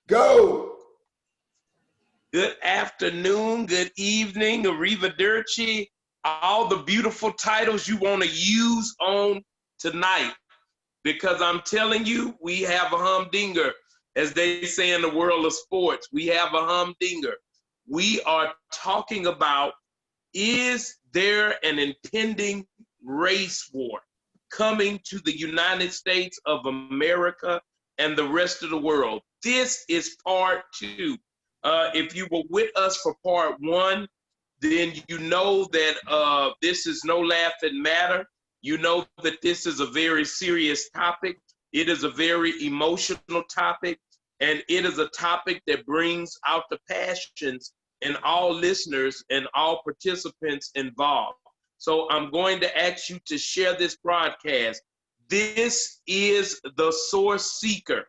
Go. Good afternoon, good evening, arrivederci, all the beautiful titles you want to use on tonight. Because I'm telling you, we have a humdinger, as they say in the world of sports. We have a humdinger. We are talking about, is there an impending race war coming to the United States of America and the rest of the world? This is part two. If you were with us for part one, then you know that this is no laughing matter. You know that this is a very serious topic. It is a very emotional topic, and it is a topic that brings out the passions in all listeners and all participants involved. So I'm going to ask you to share this broadcast. This is the Sourceseeker,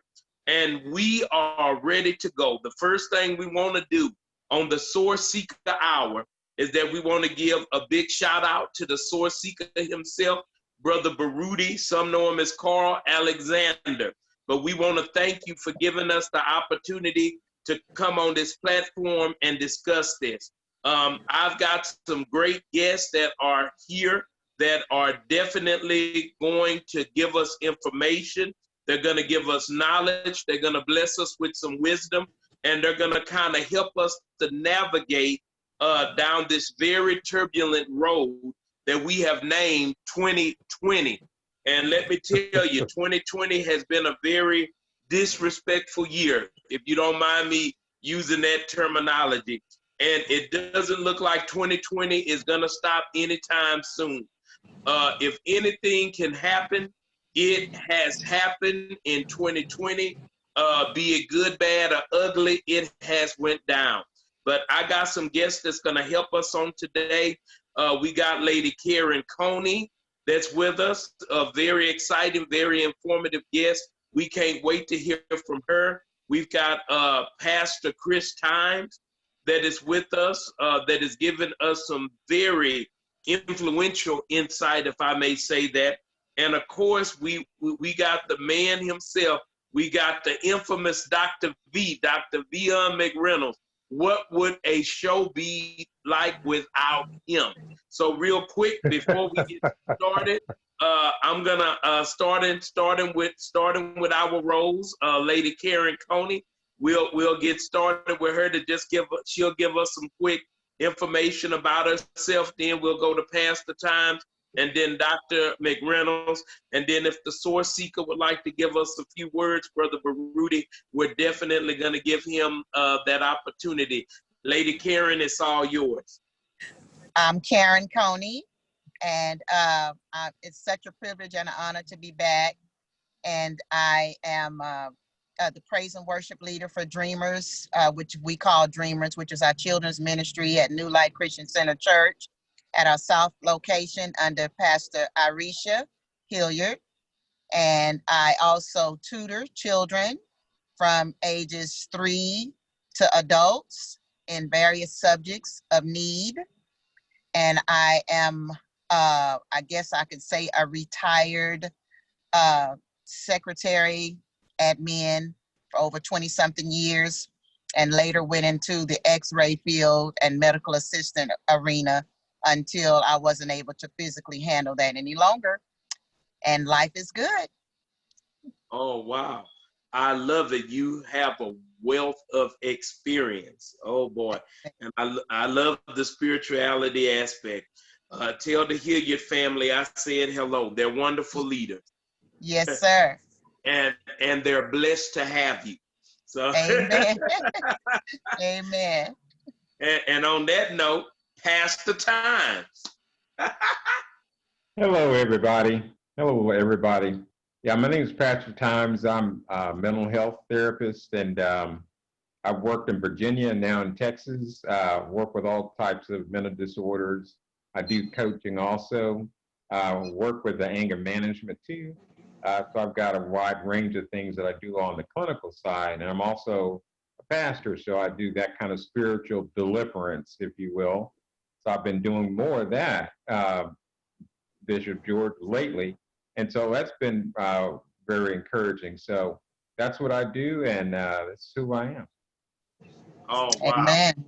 and we are ready to go. The first thing we want to do on the Sourceseeker Hour is that we want to give a big shout out to the Sourceseeker himself, Brother Baruti. Some know him as Carl Alexander. But we want to thank you for giving us the opportunity to come on this platform and discuss this. I've got some great guests that are here that are definitely going to give us information. They're going to give us knowledge. They're going to bless us with some wisdom, and they're going to kind of help us to navigate down this very turbulent road that we have named 2020. And let me tell you, 2020 has been a very disrespectful year, if you don't mind me using that terminology. And it doesn't look like 2020 is going to stop anytime soon. If anything can happen, it has happened in 2020. Be it good, bad, or ugly, it has went down. But I got some guests that's going to help us on today. We got Lady Karen Coney that's with us, a very exciting, very informative guest. We can't wait to hear from her. We've got Pastor Chris Times that is with us, that is giving us some very influential insight, if I may say that. And of course, we got the man himself. We got the infamous Dr. Veon McReynolds. What would a show be like without him? So real quick, before we get started, I'm gonna starting with our roles. Lady Karen Coney, we'll get started with her to just she'll give us some quick information about herself. Then we'll go to Pastor Times, and then Dr. McReynolds. And then if the Sourceseeker would like to give us a few words, Brother Baruti, we're definitely going to give him that opportunity. Lady Karen, it's all yours. I'm Karen Coney, and it's such a privilege and an honor to be back. And I am the praise and worship leader for Dreamers, which we call Dreamers, which is our children's ministry at New Light Christian Center Church at our South location under Pastor Irisha Hilliard. And I also tutor children from ages 3 to adults in various subjects of need. And I am, I guess I could say, a retired secretary admin for over 20-something years, and later went into the X-ray field and medical assistant arena until I wasn't able to physically handle that any longer. And life is good. Oh, wow. I love it. You have a wealth of experience. Oh, boy. And I love the spirituality aspect. Tell the Hilliard family I said hello. They're wonderful leaders. Yes, sir. And they're blessed to have you. So amen. Amen. And on that note, Pastor Times. Hello, everybody. Hello, everybody. Yeah, my name is Pastor Times. I'm a mental health therapist, and I've worked in Virginia and now in Texas. Work with all types of mental disorders. I do coaching also. Work with the anger management too. So I've got a wide range of things that I do on the clinical side, and I'm also a pastor, so I do that kind of spiritual deliverance, if you will. So I've been doing more of that, Bishop George, lately. And so that's been very encouraging. So that's what I do, and that's who I am. Oh, wow. Amen.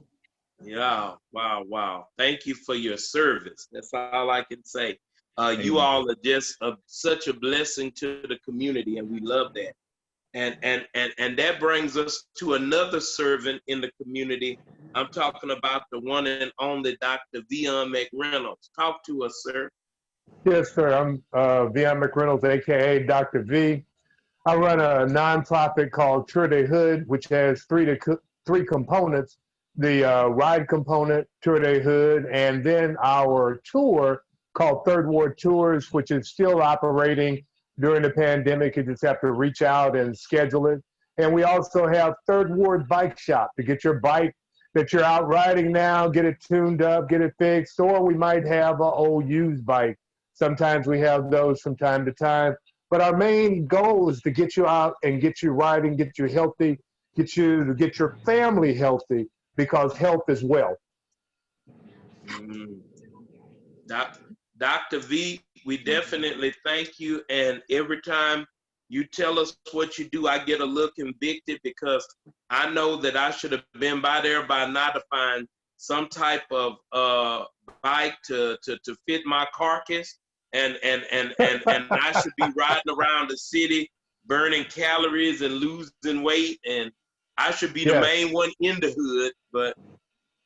Yeah, wow, wow. Thank you for your service. That's all I can say. You Amen. all are just such a blessing to the community, and we love that. And that brings us to another servant in the community. I'm talking about the one and only Dr. Veon McReynolds. Talk to us, sir. Yes, sir. I'm Veon McReynolds, aka Dr. V. I run a nonprofit called Tour de Hood, which has three components: the ride component, Tour de Hood, and then our tour called Third Ward Tours, which is still operating during the pandemic. You just have to reach out and schedule it. And we also have Third Ward Bike Shop to get your bike that you're out riding now, get it tuned up, get it fixed, or we might have an old used bike. Sometimes we have those from time to time. But our main goal is to get you out and get you riding, get you healthy, get your family healthy, because health is wealth. Mm. Dr. V, we definitely thank you. And every time you tell us what you do, I get a little convicted, because I know that I should have been by there by now to find some type of bike to fit my carcass. And I should be riding around the city burning calories and losing weight, and I should be the main one in the hood. But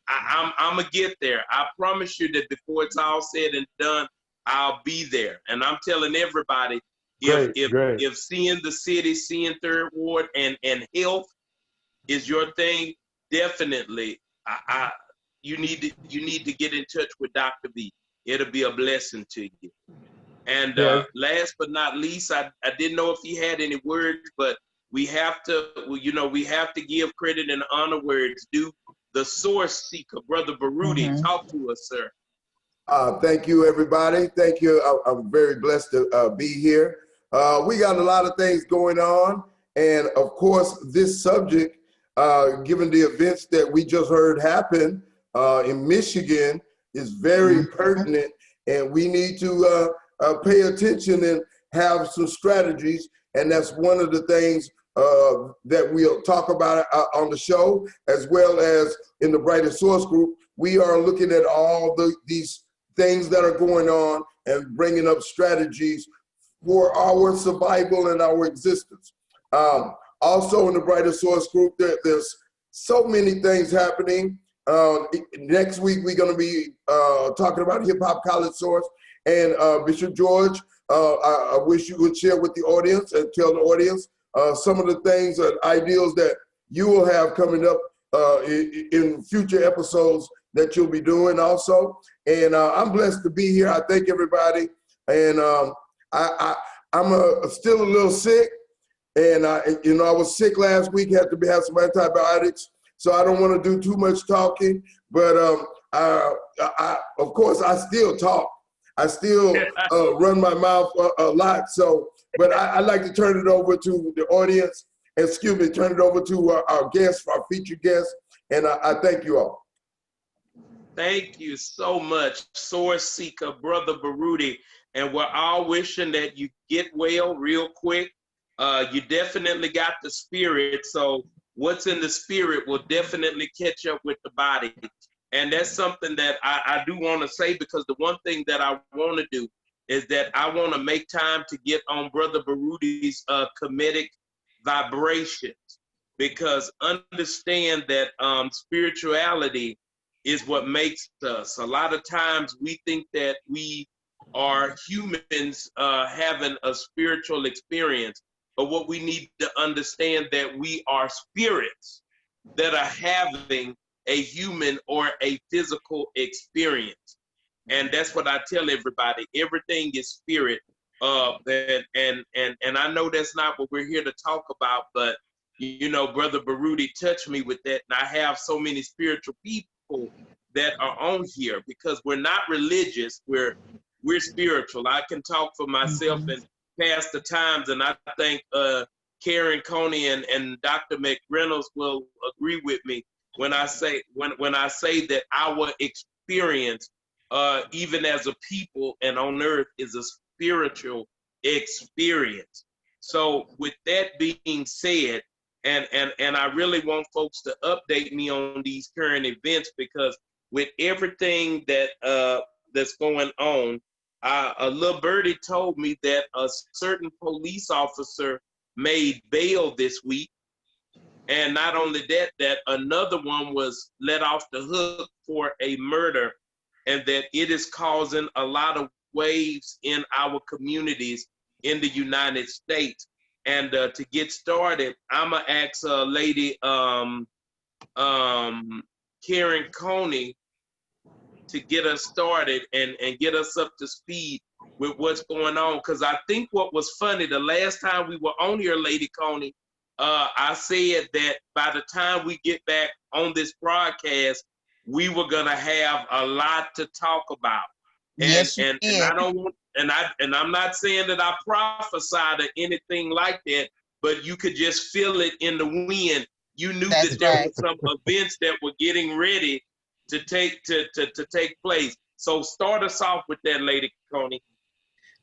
I'm gonna get there. I promise you that before it's all said and done, I'll be there. And I'm telling everybody, if seeing the city, seeing Third Ward, and health is your thing, definitely, you need to get in touch with Dr. V. It'll be a blessing to you. And last but not least, I didn't know if he had any words, but we have to, we have to give credit and honor where it's due. The Sourceseeker, Brother Baruti, talk to us, sir. Thank you, everybody. Thank you. I'm very blessed to be here. We got a lot of things going on. And of course, this subject, given the events that we just heard happen in Michigan, is very pertinent. And we need to pay attention and have some strategies. And that's one of the things that we'll talk about on the show, as well as in the Brighter Source group. We are looking at all these things that are going on and bringing up strategies for our survival and our existence. Also in the Brighter Source group, there's so many things happening. Next week, we're going to be talking about Hip Hop College Source. And Bishop George, I wish you would share with the audience and tell the audience some of the things and ideals that you will have coming up in future episodes that you'll be doing also. And I'm blessed to be here. I thank everybody. And I'm still a little sick. And I was sick last week, had to have some antibiotics. So I don't want to do too much talking. But of course, I still talk. I still run my mouth a lot. So, but I'd like to turn it over to the audience. Turn it over to our guest, our featured guest. And I thank you all. Thank you so much, Sourceseeker, Brother Baruti. And we're all wishing that you get well real quick. You definitely got the spirit. So what's in the spirit will definitely catch up with the body. And that's something that I do want to say, because the one thing that I want to do is that I want to make time to get on Brother Baruti's comedic vibrations, because understand that spirituality is what makes us. A lot of times we think that we are humans having a spiritual experience, but what we need to understand that we are spirits that are having a human or a physical experience. And that's what I tell everybody. Everything is spirit. And I know that's not what we're here to talk about, but Brother Baruti touched me with that. And I have so many spiritual people that are on here, because we're not religious, we're spiritual. I can talk for myself and pass the times, and I think Karen Coney and Dr. McReynolds will agree with me when I say that our experience, even as a people and on earth, is a spiritual experience. So with that being said, and I really want folks to update me on these current events, because with everything that that's going on, a little birdie told me that a certain police officer made bail this week, and not only that, that another one was let off the hook for a murder, and that it is causing a lot of waves in our communities in the United States. And to get started, I'm gonna ask Lady Karen Coney to get us started and get us up to speed with what's going on. Because I think what was funny, the last time we were on here, Lady Coney, I said that by the time we get back on this broadcast, we were gonna have a lot to talk about. Yes, you And did. I don't want, and I'm not saying that I prophesied or anything like that, but you could just feel it in the wind. You knew That's that there right. were some events that were getting ready to take place. So start us off with that, Lady Coney.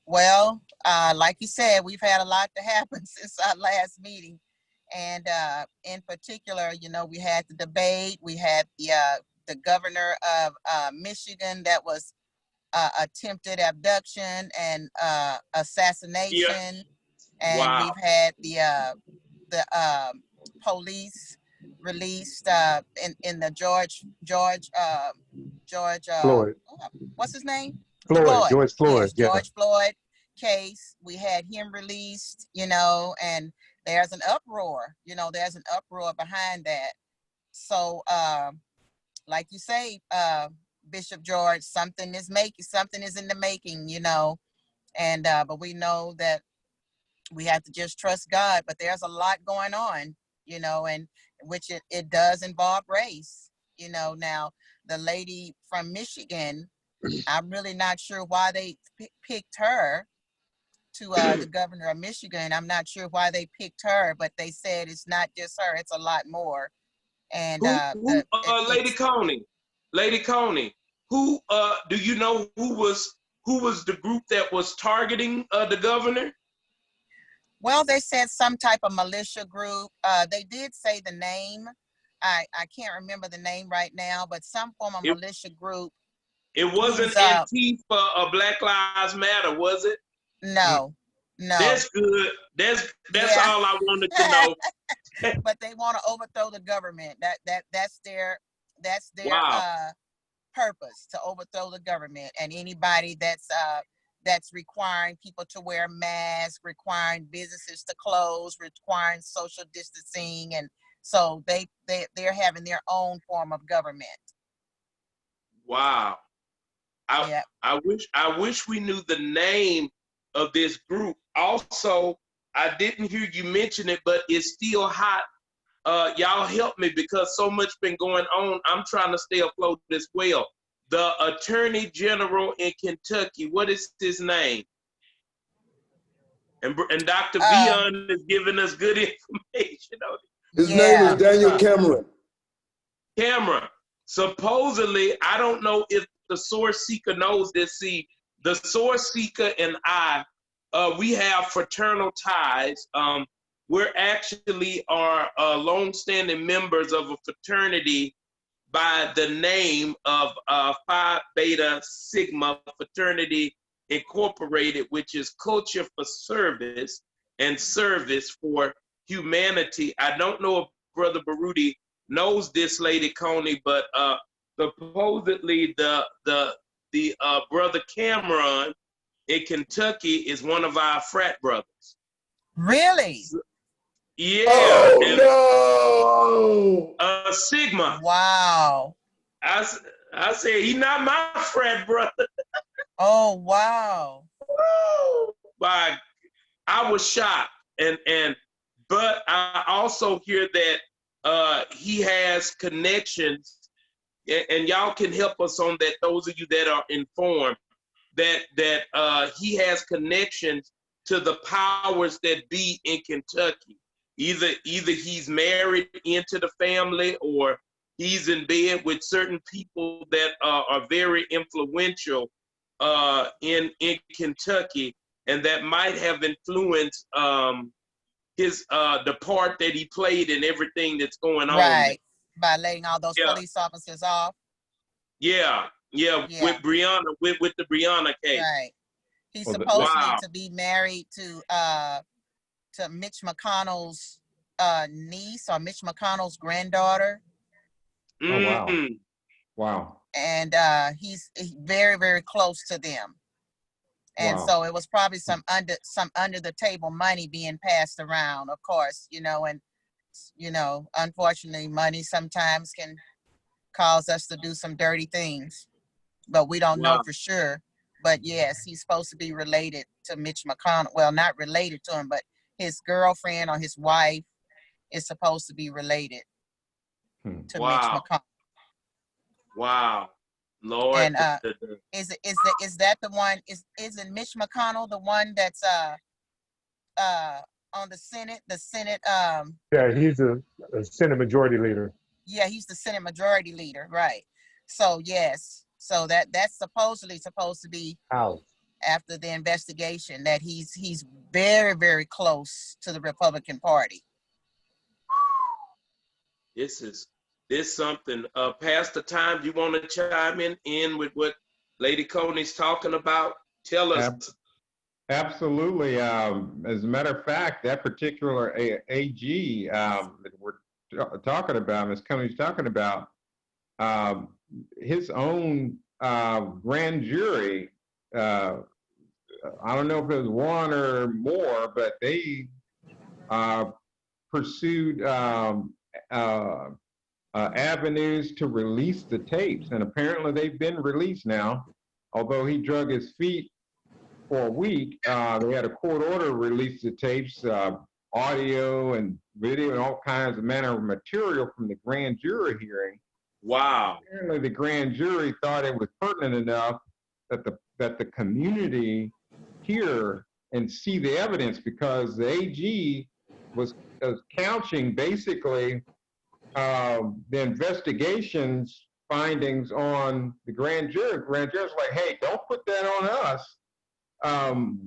Well, like you said, we've had a lot to happen since our last meeting. And in particular, you know, we had the debate, we had the governor of Michigan that was attempted abduction and assassination. Yeah. And Wow. we've had the police released in the George Floyd. what's his name? Floyd. Floyd. George Floyd. Yes, Yeah. George Floyd case. We had him released, you know, and there's an uproar, you know, there's an uproar behind that. So like you say, Bishop George, something is in the making, you know. And but we know that we have to just trust God. But there's a lot going on, you know, and which it does involve race, you know. Now, the lady from Michigan, I'm really not sure why they picked her to the governor of Michigan. I'm not sure why they picked her, but they said it's not just her, it's a lot more. And Lady Coney, Lady Coney, who do you know who was the group that was targeting the governor? well, they said some type of militia group. They did say the name. I can't remember the name right now, but some form of militia group. It wasn't Antifa or Black Lives Matter, was it? No, no. That's good. That's Yeah. all I wanted to know. But they want to overthrow the government. That's their Wow. Purpose, to overthrow the government, and anybody that's requiring people to wear masks, requiring businesses to close, requiring social distancing, and so they're having their own form of government. Wow. I wish we knew the name of this group. Also, I didn't hear you mention it, but it's still hot. Y'all help me, because so much been going on. I'm trying to stay afloat as well. The Attorney General in Kentucky, what is his name? And Dr. Veon is giving us good information on it. His name is Daniel Cameron. Cameron. Supposedly, I don't know if the Sourceseeker knows this. See, the Sourceseeker and I, we have fraternal ties. We're actually are longstanding members of a fraternity by the name of Phi Beta Sigma Fraternity Incorporated, which is culture for service and service for humanity. I don't know if Brother Baruti knows this, Lady Coney, but supposedly the Brother Cameron in Kentucky is one of our frat brothers. Really? Yeah. Oh, no. Sigma. Wow. I said, he's not my frat brother. Oh, wow. But I was shocked. But I also hear that he has connections, and y'all can help us on that, those of you that are informed, that he has connections to the powers that be in Kentucky. Either he's married into the family, or he's in bed with certain people that are very influential in Kentucky. and that might have influenced his the part that he played in everything that's going on. Right. By letting all those Yeah. police officers off. Yeah, Yeah. with Brianna, with the Brianna case. Right. He's Well, supposedly Wow. to be married to Mitch McConnell's niece or Mitch McConnell's granddaughter. Oh, wow. Mm. Wow. And he's very, very close to them. And Wow. so it was probably some under the table money being passed around, of course, you know, and you know, unfortunately, money sometimes can cause us to do some dirty things, but we don't know Wow. for sure. But yes, he's supposed to be related to Mitch McConnell. Well, not related to him, but his girlfriend or his wife is supposed to be related to Wow. Mitch McConnell. Wow, Lord. And is that the one? Isn't Mitch McConnell the one that's on the Senate? The Senate Yeah, he's a Senate Majority Leader. yeah, he's the Senate Majority Leader, right? So yes, so that's supposedly supposed to be House. after the investigation that he's very, very close to the Republican Party. This something. Pastor Time, you want to chime in with what Lady Coney's talking about? Tell us. Absolutely. As a matter of fact, that particular AG that we're talking about, Ms. Coney's talking about, his own grand jury, I don't know if it was one or more, but they pursued avenues to release the tapes. And apparently they've been released now. Although he drug his feet for a week, they had a court order to release the tapes, audio and video and all kinds of manner of material from the grand jury hearing. Wow. Apparently the grand jury thought it was pertinent enough that the community hear and see the evidence, because the AG was couching basically the investigation's findings on the grand jury. Grand jury's like, hey, don't put that on us.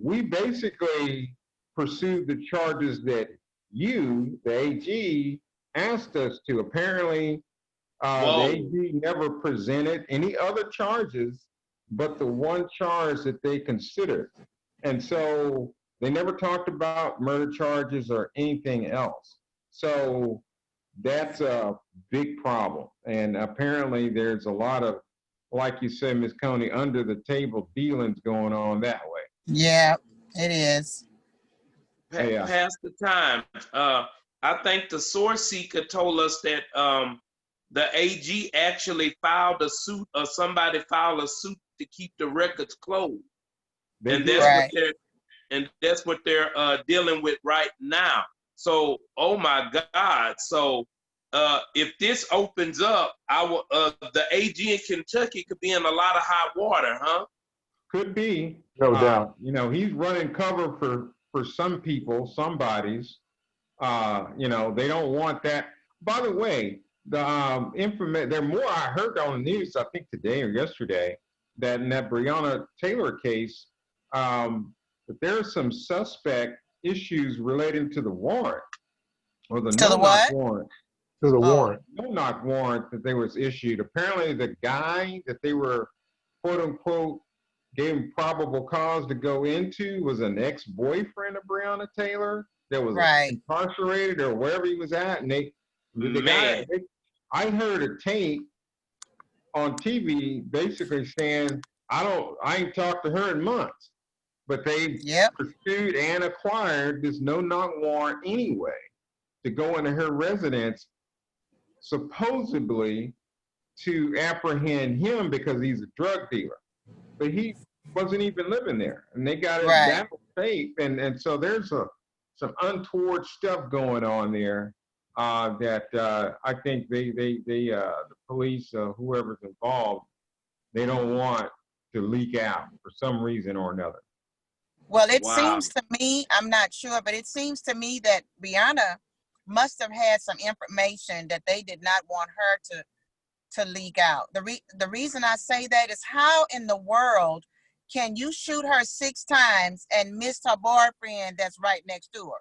We basically pursued the charges that you, the AG, asked us to. Apparently, the AG never presented any other charges but the one charge that they considered. And so they never talked about murder charges or anything else. So that's a big problem. And apparently there's a lot of, like you said, Ms. Coney, under the table dealings going on that way. Yeah, it is. Pastor Time, I think the Sourceseeker told us that the AG actually filed a suit, or somebody filed a suit to keep the records closed. And that's what they're dealing with right now. So, oh my God. So if this opens up, the AG in Kentucky could be in a lot of hot water, huh? Could be. No doubt. You know, he's running cover for some people, somebody's. You know, they don't want that. By the way, the information, there are more I heard on the news, I think today or yesterday, that in that Brianna Taylor case, that there are some suspect issues relating to the warrant, or the no-knock warrant. To the warrant. No-knock warrant that they was issued. Apparently the guy that they were, quote unquote, gave him probable cause to go into was an ex-boyfriend of Brianna Taylor that was incarcerated or wherever he was at. And I heard a tape on TV basically saying, I ain't talked to her in months, but they pursued and acquired this no-knock warrant anyway to go into her residence, supposedly to apprehend him because he's a drug dealer. But he wasn't even living there, and they got it down tape, and so there's some untoward stuff going on there that I think the police, whoever's involved, they don't want to leak out for some reason or another. Well, it seems to me, I'm not sure, but it seems to me that Brianna must have had some information that they did not want her to leak out. The reason I say that is, how in the world can you shoot her 6 times and miss her boyfriend that's right next to her?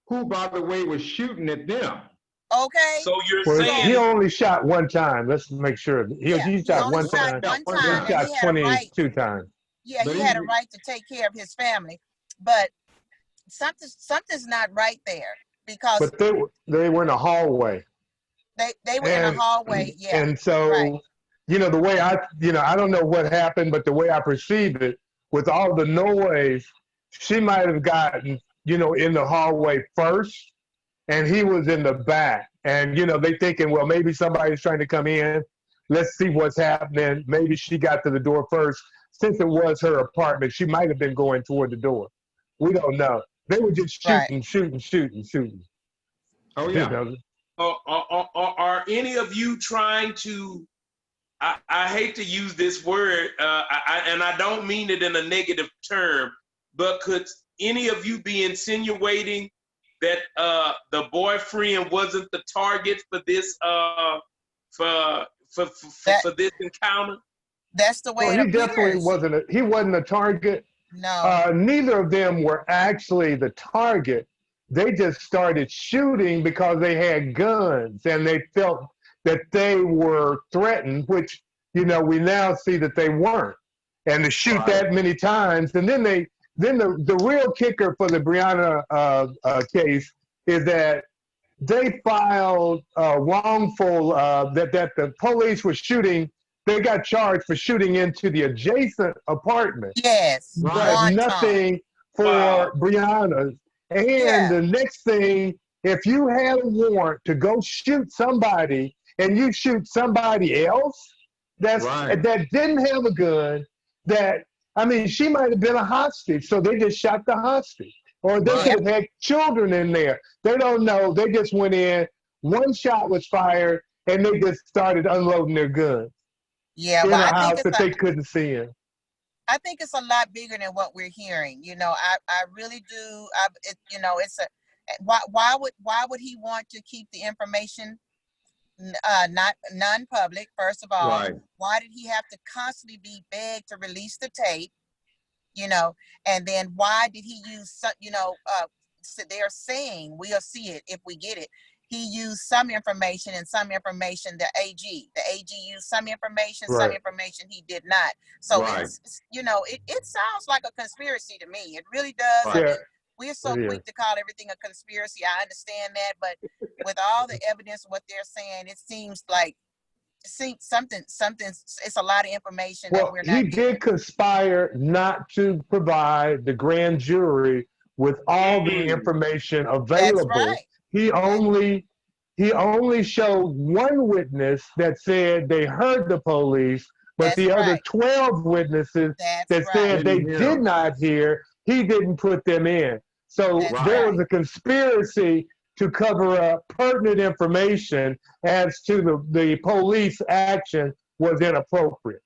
Who, by the way, was shooting at them? Okay. So you're Well, So- he saying, only shot one time. Let's make sure. Yeah, He he shot only one shot time. one One time, He and shot he had a right. 22 times. Yeah, But he he had a was- right to take care of his family, but something's not right there because But they were in a hallway. they were in a hallway. Yeah, And so, right. the way I don't know what happened, but the way I perceived it, with all the noise, she might have gotten, in the hallway first, and he was in the back. And, they thinking, well, maybe somebody's trying to come in. Let's see what's happening. Maybe she got to the door first. Since it was her apartment, she might have been going toward the door. We don't know. They were just Right. shooting. Oh, yeah. are any of you trying to, I hate to use this word, and I don't mean it in a negative term, but could any of you be insinuating that the boyfriend wasn't the target for this for this encounter? That's the way Well, it he definitely appears. he wasn't a target. No. Neither of them were actually the target. They just started shooting because they had guns and they felt that they were threatened, which, we now see that they weren't. And to shoot that many times, and then the real kicker for the Brianna case is that they filed wrongful, that the police were shooting. They got charged for shooting into the adjacent apartment, Yes. but One nothing time. for Wow. Brianna's. And Yeah. the next thing, if you had a warrant to go shoot somebody and you shoot somebody else that didn't have a gun, she might have been a hostage, so they just shot the hostage. Or they could have had children in there. They don't know. They just went in, one shot was fired, and they just started unloading their guns Yeah, in well, a I think house that they couldn't see in. I think it's a lot bigger than what we're hearing. I really do. It's a why would he want to keep the information not non-public? First of all, Right. why did he have to constantly be begged to release the tape? And then why did he use so they're saying, we'll see it if we get it. He used some information and some information the AG used some information, some information he did not. So it's it sounds like a conspiracy to me. It really does. Right. I mean, we're so quick to call everything a conspiracy. I understand that, but with all the evidence, what they're saying, it seems like something. It's a lot of information that we're not he getting. did conspire not to provide the grand jury with all the information available. That's right. He only showed one witness that said they heard the police, but That's the other right. 12 witnesses That's that right. said they Didn't hear did them. not hear, he didn't put them in. So That's there right. was a conspiracy to cover up pertinent information as to the police action was inappropriate.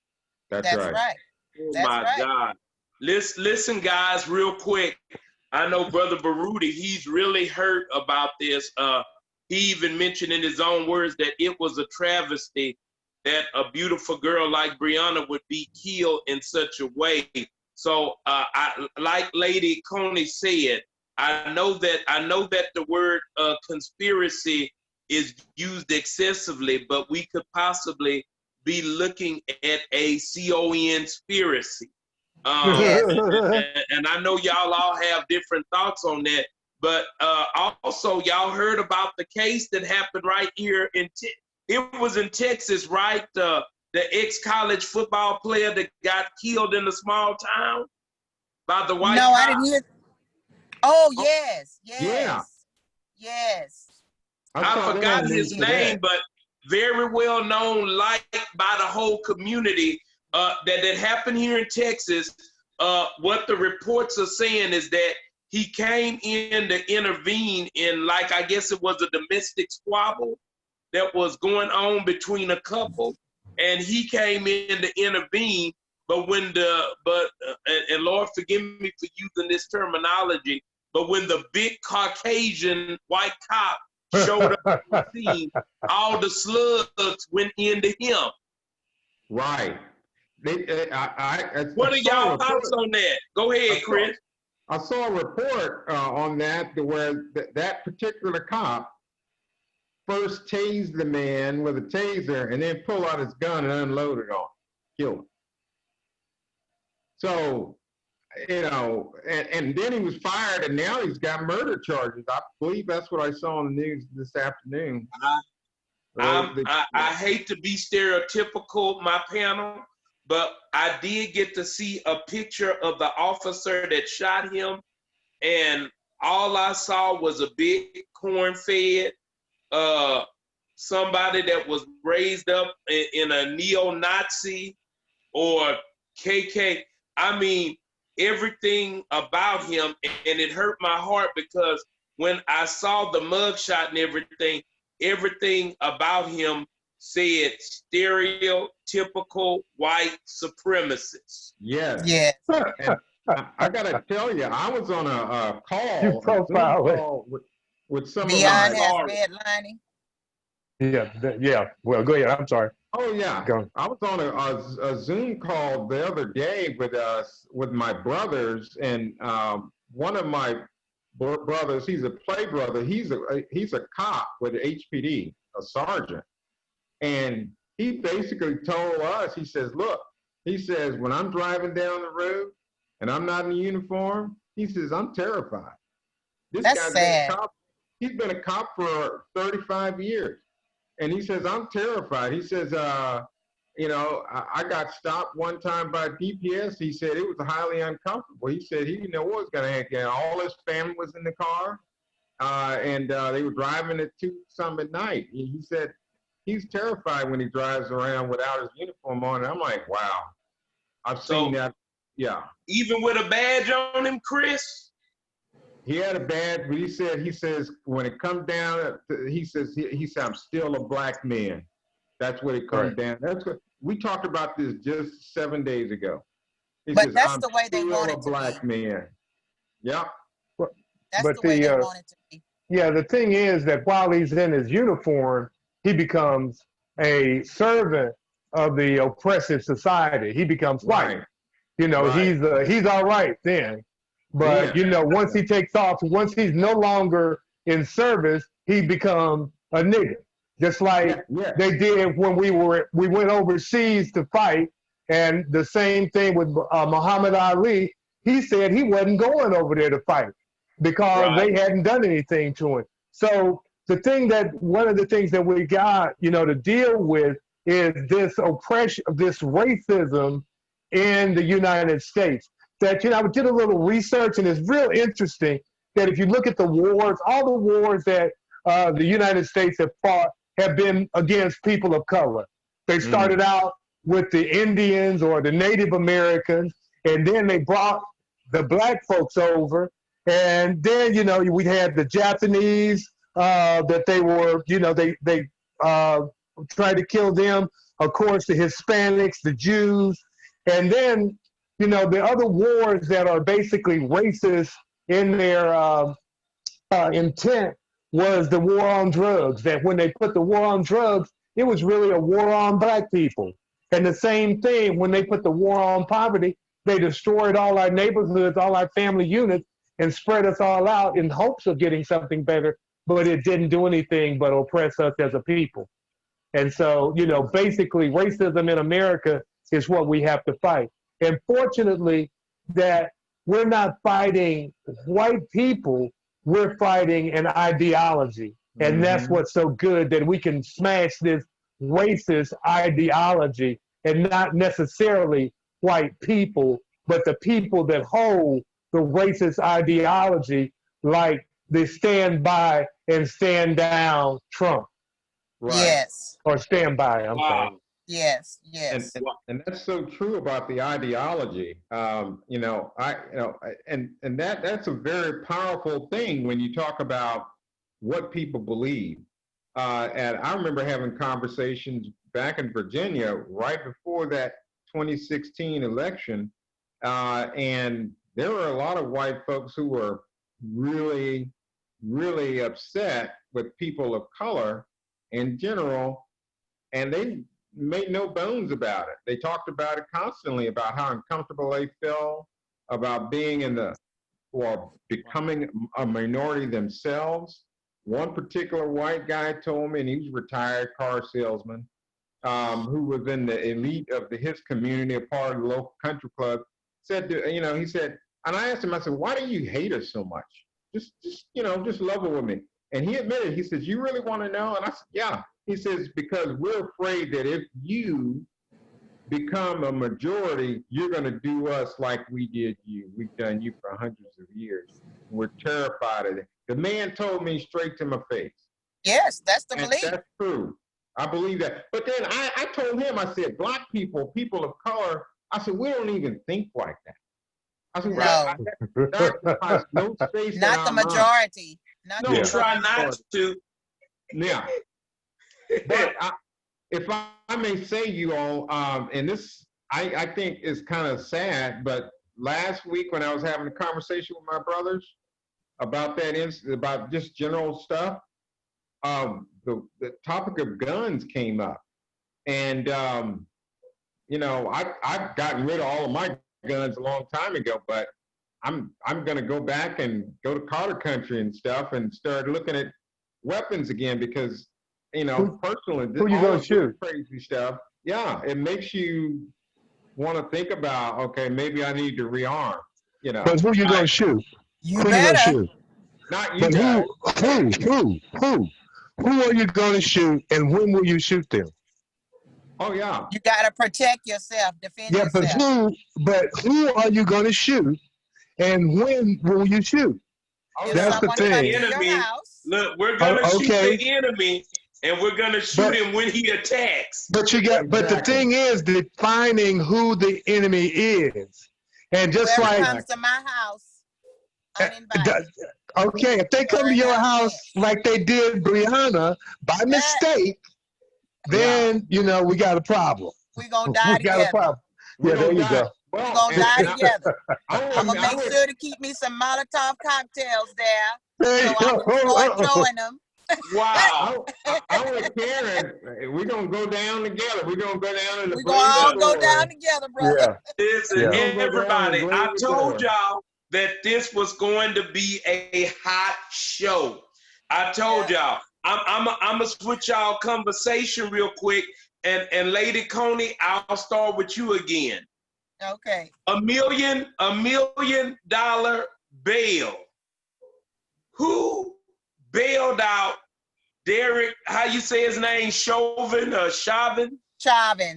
That's right. Oh That's my right. God. Listen, guys, real quick. I know Brother Baruti, he's really hurt about this. He even mentioned in his own words that it was a travesty that a beautiful girl like Brianna would be killed in such a way. So like Lady Coney said, I know that the word conspiracy is used excessively, but we could possibly be looking at a conspiracy. Yes. And I know y'all all have different thoughts on that, but also y'all heard about the case that happened right here it was in Texas, right? The ex-college football player that got killed in a small town by the white cop. I didn't hear. Oh, yes. Yeah. I forgot his name, but but very well known, liked by the whole community. That happened here in Texas. What the reports are saying is that he came in to intervene in, like, I guess it was a domestic squabble that was going on between a couple, and he came in to intervene. But and Lord forgive me for using this terminology, but when the big Caucasian white cop showed up on the scene, all the slugs went into him. Right. What are y'all thoughts on that? Go ahead, Chris. I saw a report on that where that particular cop first tased the man with a taser and then pulled out his gun and unloaded on him, killed him. So, you know, and then he was fired and now he's got murder charges. I believe that's what I saw on the news this afternoon. I hate to be stereotypical, my panel, but I did get to see a picture of the officer that shot him, and all I saw was a big corn-fed, somebody that was raised up in a neo-Nazi or KK. I mean, everything about him, and it hurt my heart because when I saw the mugshot and everything about him said stereotypical white supremacist. Yes. Yeah. And I gotta tell you, I was on a call, You profile with some Veon of has my. redlining. Yeah. Well, go ahead. I'm sorry. Oh yeah, Go. I was on a Zoom call the other day with my brothers, and one of my brothers, he's a play brother. He's a cop with HPD, a sergeant, and he basically told us. He says, "Look," he says, "when I'm driving down the road and I'm not in uniform, he says I'm terrified. This That's guy's sad. been a cop. He's been a cop for 35 years." And he says, "I'm terrified." He says, you know, I got stopped one time by DPS. He said it was highly uncomfortable. He said he didn't know what was going to happen. All his family was in the car, and they were driving at 2-some at night. He said he's terrified when he drives around without his uniform on. And I'm like, wow, I've seen that. Yeah. Even with a badge on him, Chris? He had a badge, but he says when it comes down, he says I'm still a black man. That's what it comes down. That's what we talked about this just 7 days ago. He But says, that's I'm the way they want still it a to black be. man. Yeah. That's But the way they the, want it to be. Yeah, the thing is that while he's in his uniform, he becomes a servant of the oppressive society. He becomes white. Right. You know, Right. he's all right then. But, you know, once he takes off, once he's no longer in service, he becomes a nigger. Just like they did when we went overseas to fight. And the same thing with Muhammad Ali. He said he wasn't going over there to fight because they hadn't done anything to him. So one of the things that we got, you know, to deal with is this oppression, this racism in the United States. That, you know, I did a little research, and it's real interesting that if you look at the wars, all the wars that the United States have fought have been against people of color. They started out with the Indians or the Native Americans, and then they brought the black folks over. And then, you know, we had the Japanese that they were, you know, they tried to kill them. Of course, the Hispanics, the Jews. And then, you know, the other wars that are basically racist in their intent was the war on drugs, that when they put the war on drugs, it was really a war on black people. And the same thing, when they put the war on poverty, they destroyed all our neighborhoods, all our family units, and spread us all out in hopes of getting something better, but it didn't do anything but oppress us as a people. And so, you know, basically racism in America is what we have to fight. And fortunately, that we're not fighting white people, we're fighting an ideology. And that's what's so good, that we can smash this racist ideology, and not necessarily white people, but the people that hold the racist ideology, like the stand by and stand down Trump. Right. Yes. Or stand by, I'm sorry. Yes, yes. And that's so true about the ideology. You know, that's a very powerful thing when you talk about what people believe. And I remember having conversations back in Virginia right before that 2016 election, and there were a lot of white folks who were really, really upset with people of color in general, and made no bones about it. They talked about it constantly, about how uncomfortable they felt about being in the, or becoming a minority themselves. One particular white guy told me, and he was a retired car salesman, who was in the elite of his community, a part of the local country club, said, he said, and I asked him, I said, why do you hate us so much? Just level with me. And he admitted, he says, you really want to know? And I said, yeah. He says, because we're afraid that if you become a majority, you're going to do us like we did you. We've done you for hundreds of years. We're terrified of it. The man told me straight to my face. Yes, that's the And belief. that's true. I believe that. But then I told him, I said, Black people, people of color, I said, we don't even think like that. I said, No. that occupies no space Not in the our mind. majority. Not No, the You try majority. not to. Yeah. But if I may say, you all, and this I think is kind of sad, but last week when I was having a conversation with my brothers about about just general stuff, the topic of guns came up, and I've gotten rid of all of my guns a long time ago, but I'm going to go back and go to Carter country and stuff and start looking at weapons again, because personally, who you all gonna of this shoot? crazy stuff, yeah, it makes you want to think about, okay, maybe I need to rearm. But who you gonna shoot? You Who you gonna better. shoot? Not you But guys. who are you gonna shoot, and when will you shoot them? Oh yeah. You gotta protect yourself, defend Yeah, yourself. but who are you gonna shoot, and when will you shoot? Oh If That's yeah. the someone thing. comes to your Enemy. house, Look, we're gonna shoot Okay, the enemy, and we're gonna shoot but him when he attacks. but the Exactly. thing is defining who the enemy is, and just whoever like comes to my house uh, uninvited, okay, if they come to your house like they did Brianna by mistake, Yeah. then we got a problem. we gonna die We got a together. problem. We're Yeah, there gonna you die. go. We Well, gonna die together. I'm gonna I make would, sure to keep me some Molotov cocktails there, Hey, so I can start throwing them. Wow. I would, Karen, we're gonna go down together. We're gonna go down in the We gonna all go down Blaze together, brother. yeah, Listen, yeah. We're gonna go down and everybody, blaze I the told door. y'all that this was going to be a hot show. I told y'all. I'm gonna switch y'all conversation real quick, and Lady Coney, I'll start with you again. Okay. $1 million bail. Who bailed out Derek? How you say his name? Chauvin or Chauvin? Chauvin.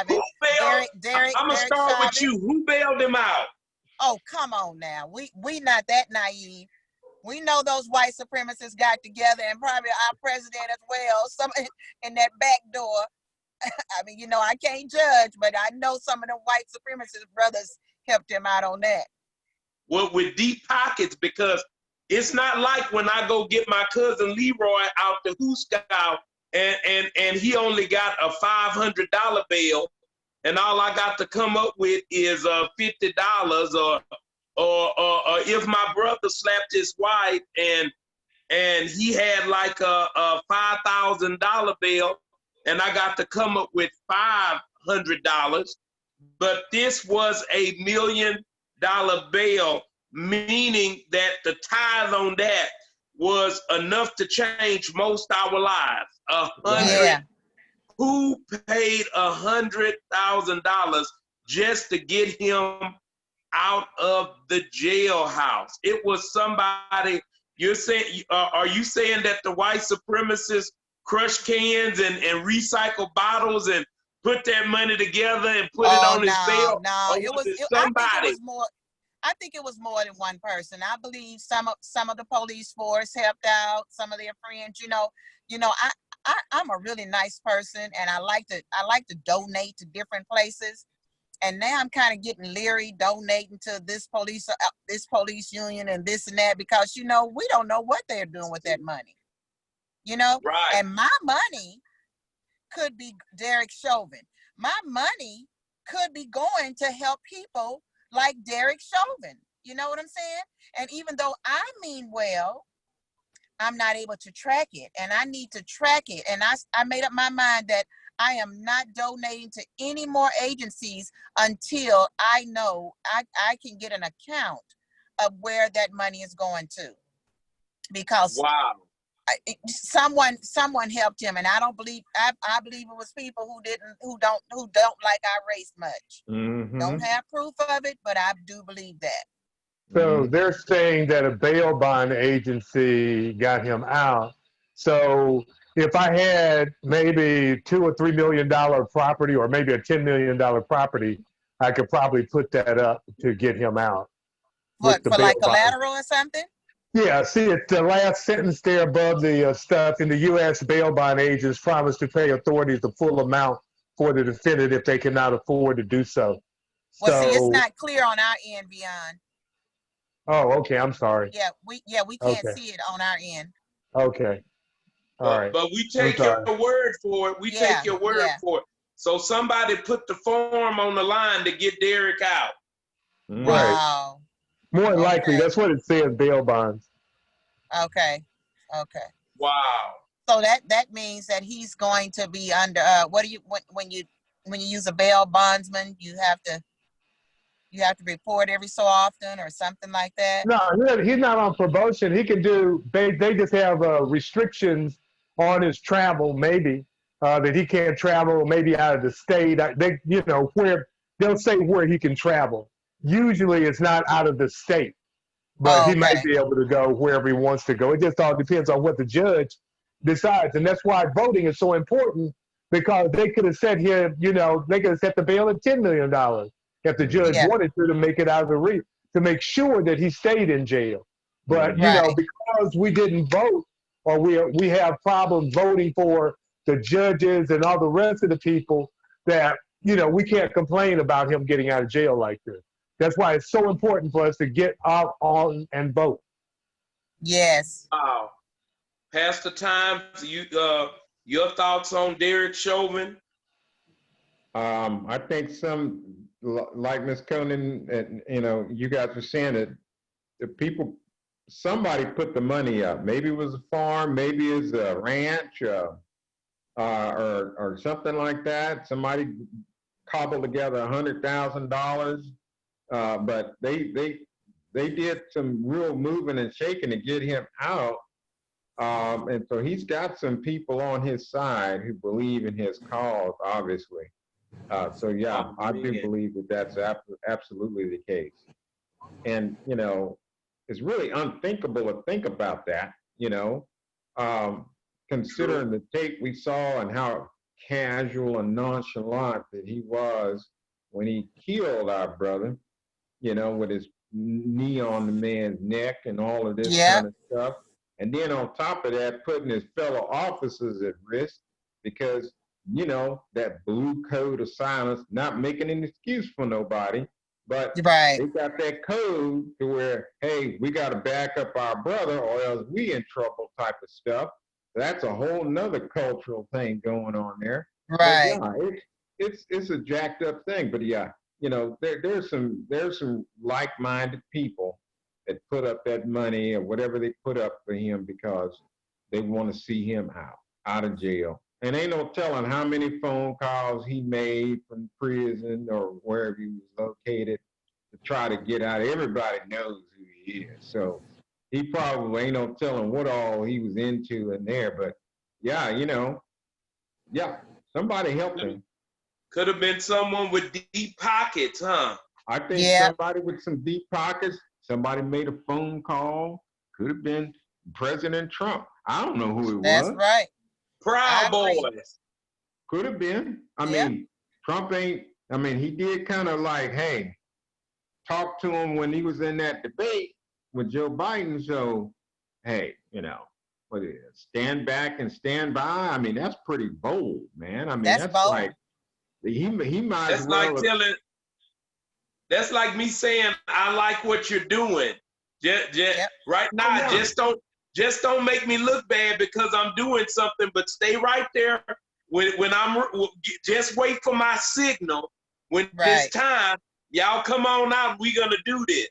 Who bailed? Derek. I'm gonna Derek start with Chauvin. you. Who bailed him out? Oh, come on now. We not that naive. We know those white supremacists got together, and probably our president as well, some in that back door. I mean, I can't judge, but I know some of the white supremacist brothers helped him out on that. Well, with deep pockets, because it's not like when I go get my cousin Leroy out the Hooskow and he only got a $500 bail, and all I got to come up with is $50, or if my brother slapped his wife and he had like a $5,000 bail, and I got to come up with $500. But this was $1 million bail, meaning that the tithe on that was enough to change most our lives. Yeah. Who paid $100,000 just to get him out of the jailhouse? It was somebody. You're saying? Are you saying that the white supremacists crush cans and recycle bottles and put that money together and put it on his bail? No, Or was it somebody? I think it was more than one person. I believe some of the police force helped out, some of their friends. I'm a really nice person, and I like to donate to different places. And now I'm kind of getting leery donating to this police union and this and that, because we don't know what they're doing with that money. Right. And my money could be Derek Chauvin. My money could be going to help people like Derek Chauvin. You know what I'm saying? And even though I mean well, I'm not able to track it, and I need to track it. And I made up my mind that I am not donating to any more agencies until I know I can get an account of where that money is going to, because Wow. someone helped him, and I believe it was people who don't like our race much. Don't have proof of it, but I do believe that. So they're saying that a bail bond agency got him out. So if I had maybe $2 or $3 million property, or maybe a $10 million property, I could probably put that up to get him out. What, the for like bail bond. collateral or something? Yeah, see, it's the last sentence there above the stuff. In the U.S., bail bond agents promise to pay authorities the full amount for the defendant if they cannot afford to do so. Well, see, it's not clear on our end, Veon. Oh, okay. I'm sorry. Yeah, we can't see it on our end. Okay. All right. But we take your word for it. We take your word for it. So somebody put the form on the line to get Derek out. Wow. More than likely, that's what it says, bail bonds. Okay. Wow. So that means that he's going to be under what do you when you use a bail bondsman, you have to report every so often or something like that? No, he's not on probation. He can do, they just have restrictions on his travel, maybe, that he can't travel maybe out of the state. Where they'll say where he can travel. Usually it's not out of the state, but he might be able to go wherever he wants to go. It just all depends on what the judge decides. And that's why voting is so important, because they could have said here, they could have set the bail at $10 million. If the judge wanted to make it out of the to make sure that he stayed in jail. But, because we didn't vote, or we have problems voting for the judges and all the rest of the people, that, we can't complain about him getting out of jail like this. That's why it's so important for us to get out on and vote. Yes. Wow. Pastor Times, your thoughts on Derek Chauvin? I think like Ms. Coney, you guys were saying that somebody put the money up. Maybe it was a farm, maybe it's a ranch, or something like that. Somebody cobbled together $100,000, but they did some real moving and shaking to get him out. And so he's got some people on his side who believe in his cause, obviously. So yeah, I do believe that that's absolutely the case. And, it's really unthinkable to think about that, considering the tape we saw and how casual and nonchalant that he was when he killed our brother, with his knee on the man's neck and all of this kind of stuff. And then on top of that, putting his fellow officers at risk because, that blue code of silence, not making an excuse for nobody, but they got that code to where, hey, we got to back up our brother or else we in trouble type of stuff. That's a whole nother cultural thing going on there. Right. But yeah, it's a jacked up thing. But yeah, there's some like-minded people that put up that money or whatever they put up for him because they want to see him out of jail. And ain't no telling how many phone calls he made from prison or wherever he was located to try to get out. Everybody knows who he is. So he probably ain't no telling what all he was into in there. But yeah, somebody helped him. Could have been someone with deep pockets, huh? I think somebody with some deep pockets, somebody made a phone call. Could have been President Trump. I don't know who it was. That's right. Proud Boys. Could have been. I mean, Trump ain't, he did kind of like, hey, talk to him when he was in that debate with Joe Biden. So, hey, what is it? Stand back and stand by. That's pretty bold, man. That's bold. Like, he might as well. That's like me saying, I like what you're doing. Right now, just don't make me look bad because I'm doing something, but stay right there. When just wait for my signal. When it's time, y'all come on out. We're going to do this.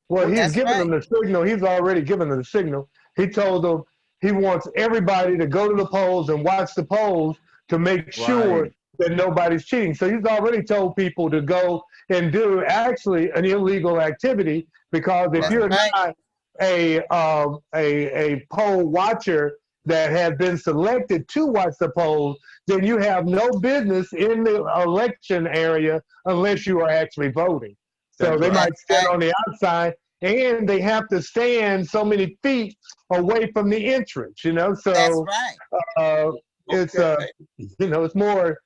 Well, he's giving them the signal. He's already given them the signal. He told them, he wants everybody to go to the polls and watch the polls to make sure Right. that nobody's cheating. So he's already told people to go and do actually an illegal activity, because if That's you're right. not a poll watcher that has been selected to watch the polls, then you have no business in the election area unless you are actually voting. So That's they right. might stand Right. on the outside, and they have to stand so many feet away from the entrance, you know? That's So right. it's, Okay. you know, it's more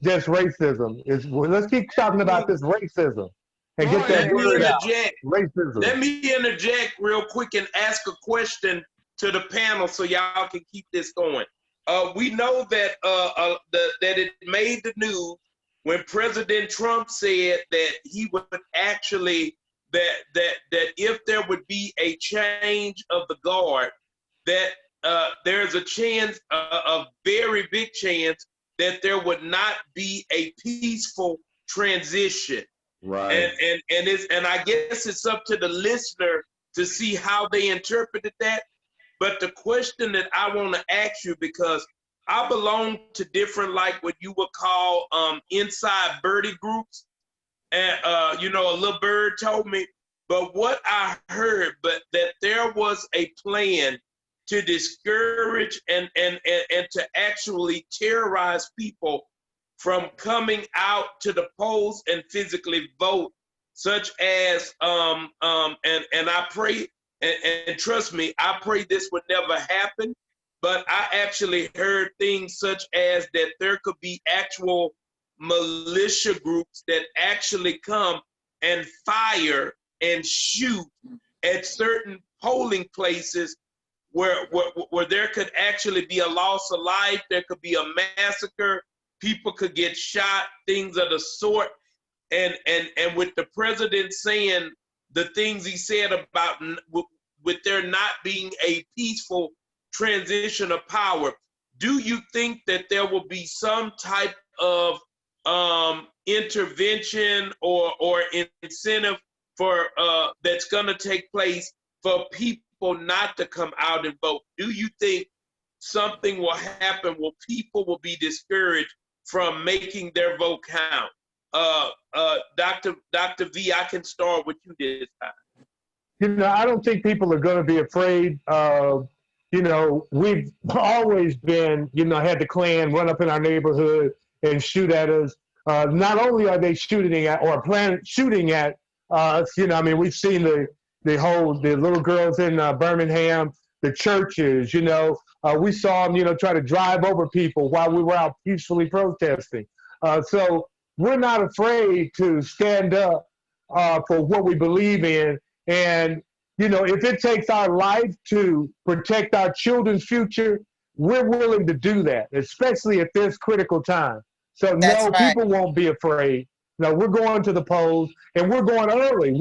just racism. Well, let's keep talking about this racism and get that Let me word out. interject. Racism. Let me interject real quick and ask a question to the panel so y'all can keep this going. We know that that it made the news when President Trump said that he would actually that if there would be a change of the guard, that there's a chance, a very big chance, that there would not be a peaceful transition. Right. And I guess it's up to the listener to see how they interpreted that. But the question that I want to ask you, because I belong to different, like what you would call inside birdie groups, and you know, a little bird told me. But what I heard, but that there was a plan to discourage and to actually terrorize people from coming out to the polls and physically vote, such as and I pray and trust me, I pray this would never happen. But I actually heard things such as that there could be actual militia groups that actually come and fire and shoot at certain polling places where there could actually be a loss of life, there could be a massacre, people could get shot, things of the sort. And with the president saying the things he said about with there not being a peaceful transition of power, do you think that there will be some type of intervention or incentive for that's going to take place for people not to come out and vote? Do you think something will happen where people will be discouraged from making their vote count? Dr. V, I can start with you this time. You know, I don't think people are going to be afraid of, you know, we've always been, you know, had the Klan run up in our neighborhood and shoot at us. Not only are they shooting at or shooting at us, you know, I mean, we've seen the little girls in Birmingham, the churches, you know, we saw them, you know, try to drive over people while we were out peacefully protesting. So we're not afraid to stand up for what we believe in. And, you know, if it takes our life to protect our children's future, we're willing to do that, especially at this critical time. So That's no, right. people won't be afraid. No, we're going to the polls, and we're going early.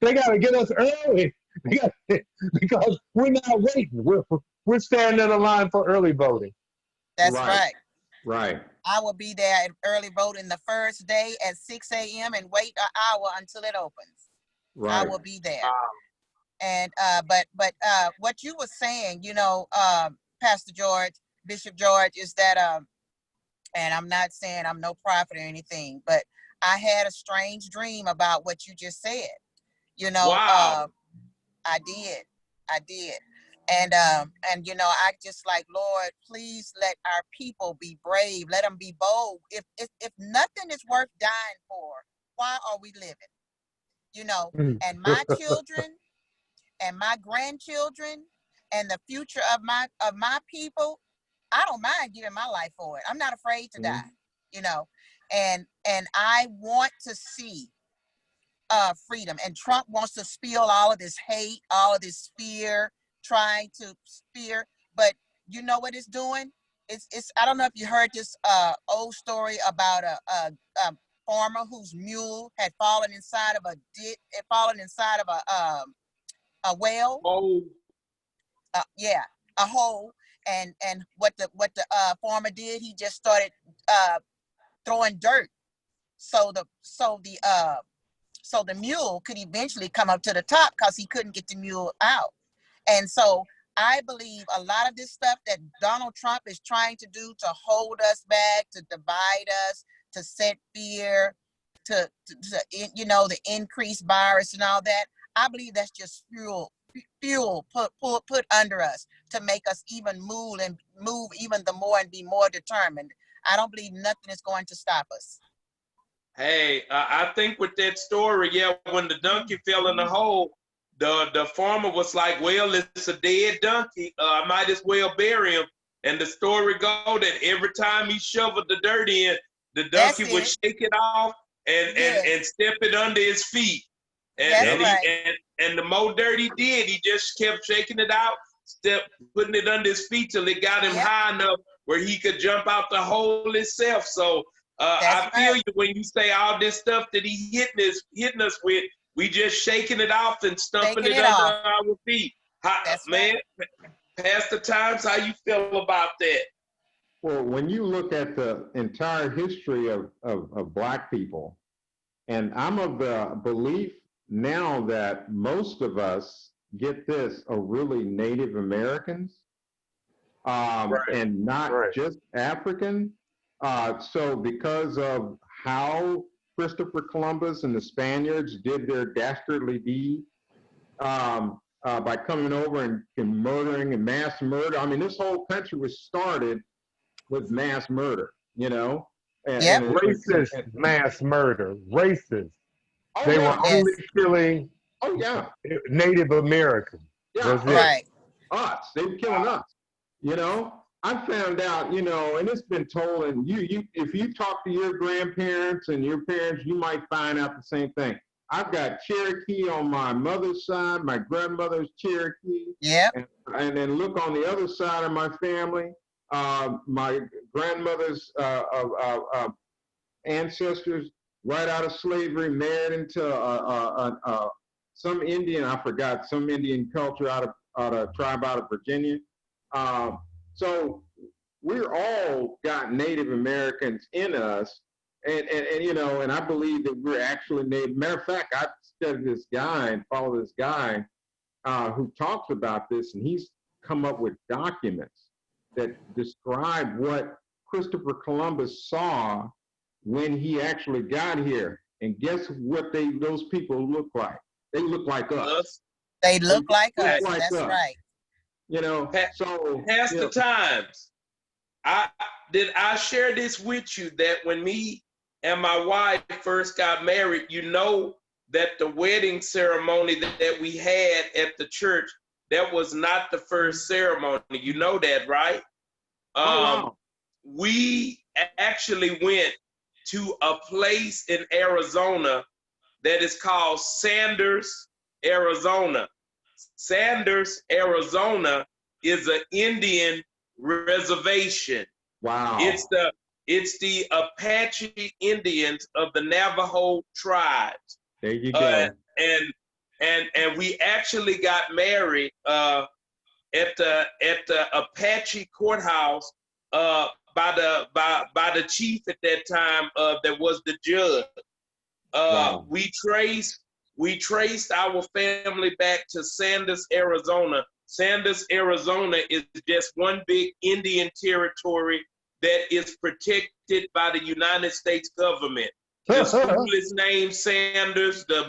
They got to get us early because we're not waiting. We're standing in a line for early voting. That's Right. right. Right. I will be there at early voting the first day at 6 a.m. and wait an hour until it opens. I Right. will be there. And but what you were saying, you know, Pastor George, Bishop George, is that and I'm not saying I'm no prophet or anything, but I had a strange dream about what you just said. You know, Wow. I did. And you know, I just like, Lord, please let our people be brave. Let them be bold. If nothing is worth dying for, why are we living? You know, and my children and my grandchildren and the future of my people, I don't mind giving my life for it. I'm not afraid to die, you know, and I want to see freedom. And Trump wants to spill all of this hate, all of this fear, trying to fear. But you know what it's doing? It's I don't know if you heard this old story about a farmer whose mule had fallen inside of a well. Oh, Yeah, a hole. And what the farmer did, he just started throwing dirt so the mule could eventually come up to the top because he couldn't get the mule out. And so I believe a lot of this stuff that Donald Trump is trying to do to hold us back, to divide us, to set fear, to the increased virus and all that, I believe that's just fuel put under us to make us even move even the more and be more determined. I don't believe nothing is going to stop us. Hey, I think with that story, yeah, when the donkey fell in the hole, the farmer was like, well, it's a dead donkey. I might as well bury him. And the story go that every time he shoveled the dirt in, the donkey would shake it off and step it under his feet. And the more dirt he did, he just kept shaking it out, putting it under his feet till it got him high enough where he could jump out the hole himself. So I feel you when you say all this stuff that he hitting us with, we just shaking it off and stumping it under our feet. Man, Pastor Times, how you feel about that? Well, when you look at the entire history of Black people, and I'm of the belief now that most of us, get this, are really Native Americans, and not just African. So because of how Christopher Columbus and the Spaniards did their dastardly deed by coming over and murdering and mass murder. I mean, this whole country was started with mass murder, you know? Racist mass murder, racist. Oh, they were only killing Native Americans. Us. They were killing us, you know? I found out, you know, and it's been told, and if you talk to your grandparents and your parents, you might find out the same thing. I've got Cherokee on my mother's side, my grandmother's Cherokee. And then look on the other side of my family, my grandmother's ancestors, right out of slavery, married into some Indian, I forgot, some Indian culture out of tribe out of Virginia. So we're all got Native Americans in us, and you know, and I believe that we're actually Native. Matter of fact, I studied this guy and follow this guy who talks about this, and he's come up with documents that describe what Christopher Columbus saw when he actually got here. And guess what those people look like? They look like us. They look like us. That's right. You know, so Pastor Times, I share this with you that when me and my wife first got married, you know that the wedding ceremony that we had at the church, that was not the first ceremony. You know that, right? Wow. We actually went to a place in Arizona that is called Sanders, Arizona. Sanders, Arizona is an Indian reservation. Wow. It's the Apache Indians of the Navajo tribes. There you go. And we actually got married at the Apache courthouse by the chief at that time that was the judge. Wow. We traced our family back to Sanders, Arizona. Sanders, Arizona is just one big Indian territory that is protected by the United States government. The school is named Sanders. The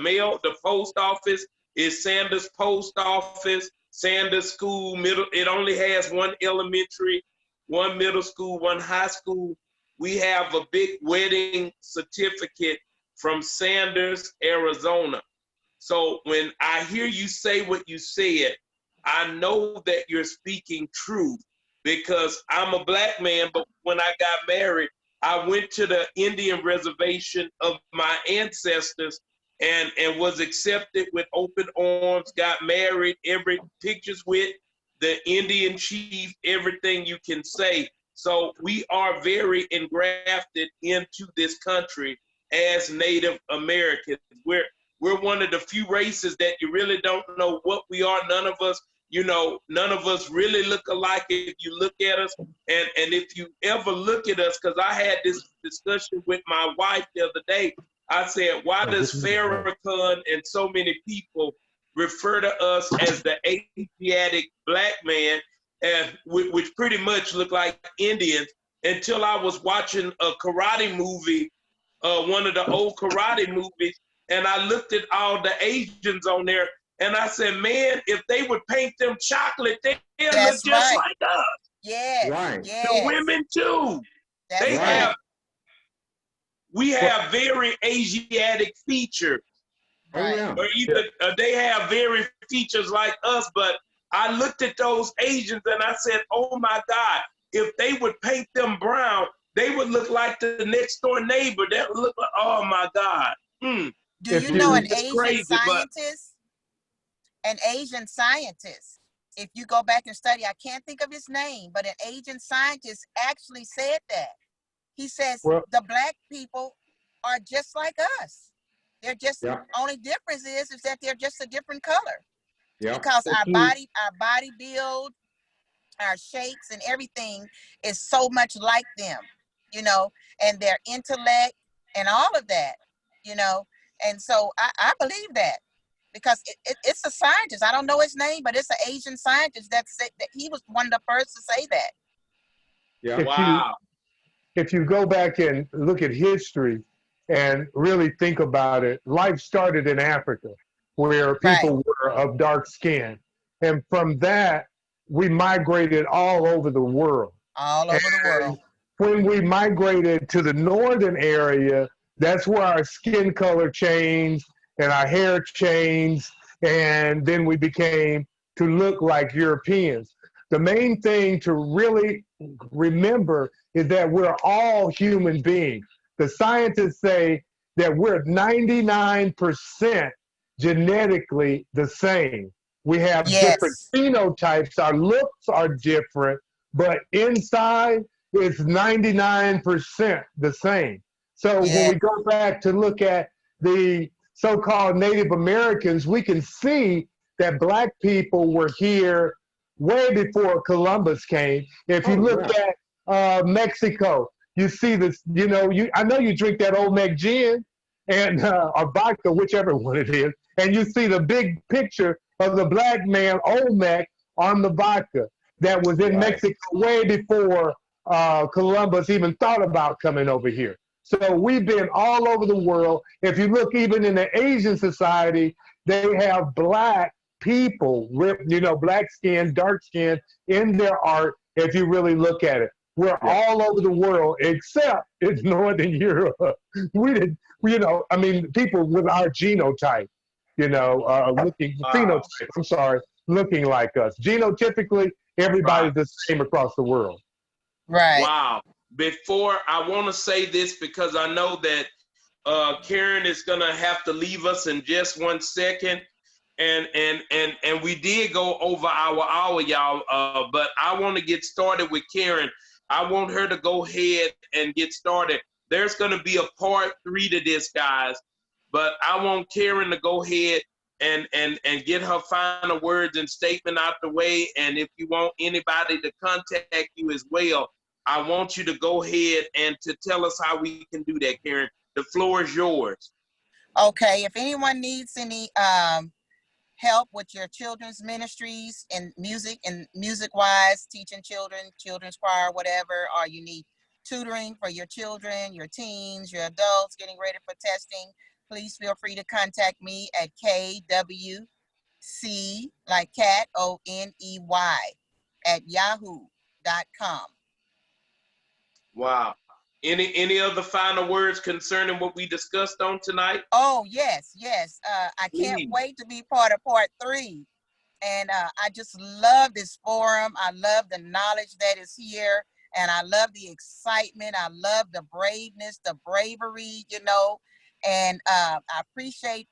post office is Sanders Post Office. Sanders School, it only has one elementary, one middle school, one high school. We have a big wedding certificate from Sanders, Arizona. So when I hear you say what you said, I know that you're speaking truth, because I'm a Black man, but when I got married, I went to the Indian reservation of my ancestors and was accepted with open arms, got married, every pictures with the Indian chief, everything you can say. So we are very engrafted into this country as Native Americans. We're one of the few races that you really don't know what we are. None of us, none of us really look alike if you look at us. And if you ever look at us, because I had this discussion with my wife the other day, I said, why does Farrakhan and so many people refer to us as the Asiatic black man, and which pretty much look like Indians, until I was watching a karate movie, one of the old karate movies, and I looked at all the Asians on there, and I said, man, if they would paint them chocolate, they'll look just like us. Yes. Right. Yes. The women too. That's They right. have, we have very Asiatic features. Right. Oh, yeah. Or either they have very features like us, but I looked at those Asians and I said, oh my God, if they would paint them brown, they would look like the next door neighbor. That would look like, oh my God. Do you know an Asian crazy, scientist? An Asian scientist, if you go back and study, I can't think of his name, but an Asian scientist actually said that. He says the black people are just like us. They're just, only difference is that they're just a different color. Because our body build, our shapes and everything is so much like them, you know, and their intellect and all of that, you know. And so I believe that, because it's a scientist. I don't know his name, but it's an Asian scientist that said that he was one of the first to say that. Yeah. If you go back and look at history and really think about it, life started in Africa, where people were of dark skin. And from that, we migrated all over the world. All over the world. When we migrated to the northern area, that's where our skin color changed and our hair changed, and then we became to look like Europeans. The main thing to really remember is that we're all human beings. The scientists say that we're 99% genetically the same. We have different phenotypes, our looks are different, but inside it's 99% the same. So when we go back to look at the so-called Native Americans, we can see that black people were here way before Columbus came. If you look at Mexico, you see this, you know, I know you drink that Olmec gin and or vodka, whichever one it is, and you see the big picture of the black man Olmec on the vodka that was in Mexico way before Columbus even thought about coming over here. So we've been all over the world. If you look even in the Asian society, they have black people, you know, black skin, dark skin in their art, if you really look at it. We're all over the world, except it's Northern Europe. We didn't, you know, I mean, people with our genotype, you know, phenotype, I'm sorry, looking like us. Genotypically, everybody's the same across the world. Right. Wow. Before, I want to say this because I know that Karen is going to have to leave us in just 1 second. And we did go over our hour, y'all, but I want to get started with Karen. I want her to go ahead and get started. There's going to be a part 3 to this, guys, but I want Karen to go ahead and get her final words and statement out the way. And if you want anybody to contact you as well, I want you to go ahead and to tell us how we can do that, Karen. The floor is yours. Okay, if anyone needs any help with your children's ministries and music-wise, teaching children, children's choir, whatever, or you need tutoring for your children, your teens, your adults getting ready for testing, please feel free to contact me at KWC, like cat, ONEY, at yahoo.com. Wow. Any other final words concerning what we discussed on tonight? Oh, yes. I can't wait to be part of part 3. And I just love this forum. I love the knowledge that is here. And I love the excitement. I love the braveness, the bravery, you know. And I appreciate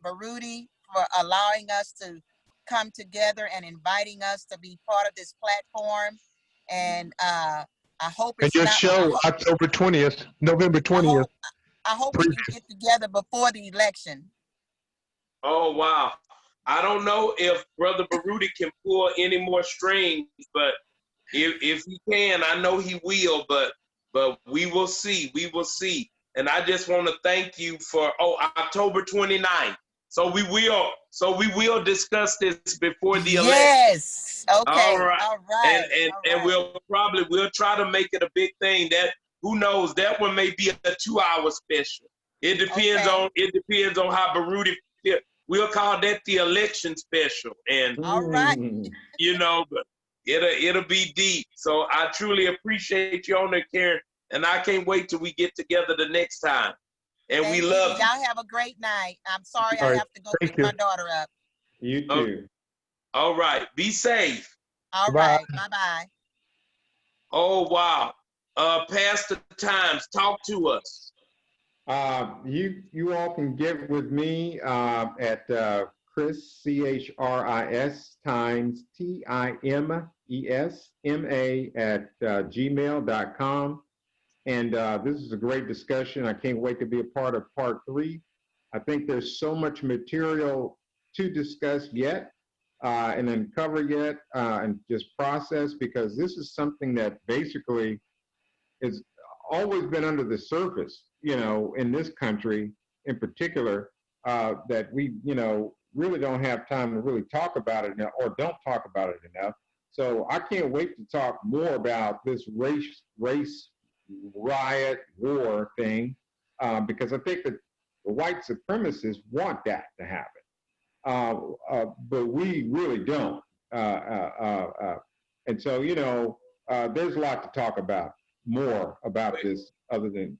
Baruti for allowing us to come together and inviting us to be part of this platform. And I hope it's and your show, October 20th, November 20th. I hope we can get together before the election. Oh, wow. I don't know if Brother Baruti can pull any more strings, but if he can, I know he will, but we will see. We will see. And I just want to thank you for, October 29th. So we will discuss this before the election. Yes. Okay. All right. All right. And we'll try to make it a big thing. That who knows, that one may be a 2-hour special. It depends on how Baruti feel. We'll call that the election special. And All right. but it'll be deep. So I truly appreciate you on there, Karen. And I can't wait till we get together the next time. And Thank we you. love you. Y'all have a great night. I'm sorry All I right. have to go Thank pick you. my daughter up. You too. All right. Be safe. All Bye. right. Bye-bye. Oh, wow. Pastor Times, talk to us. You all can get with me at Chris, CHRIS times TIMESMA at gmail.com. And this is a great discussion. I can't wait to be a part of part 3. I think there's so much material to discuss yet and uncover yet and just process, because this is something that basically has always been under the surface, in this country in particular, that we, really don't have time to really talk about it enough, or don't talk about it enough. So I can't wait to talk more about this race riot war thing, because I think that the white supremacists want that to happen, but we really don't. And so, there's a lot to talk about more about this other than.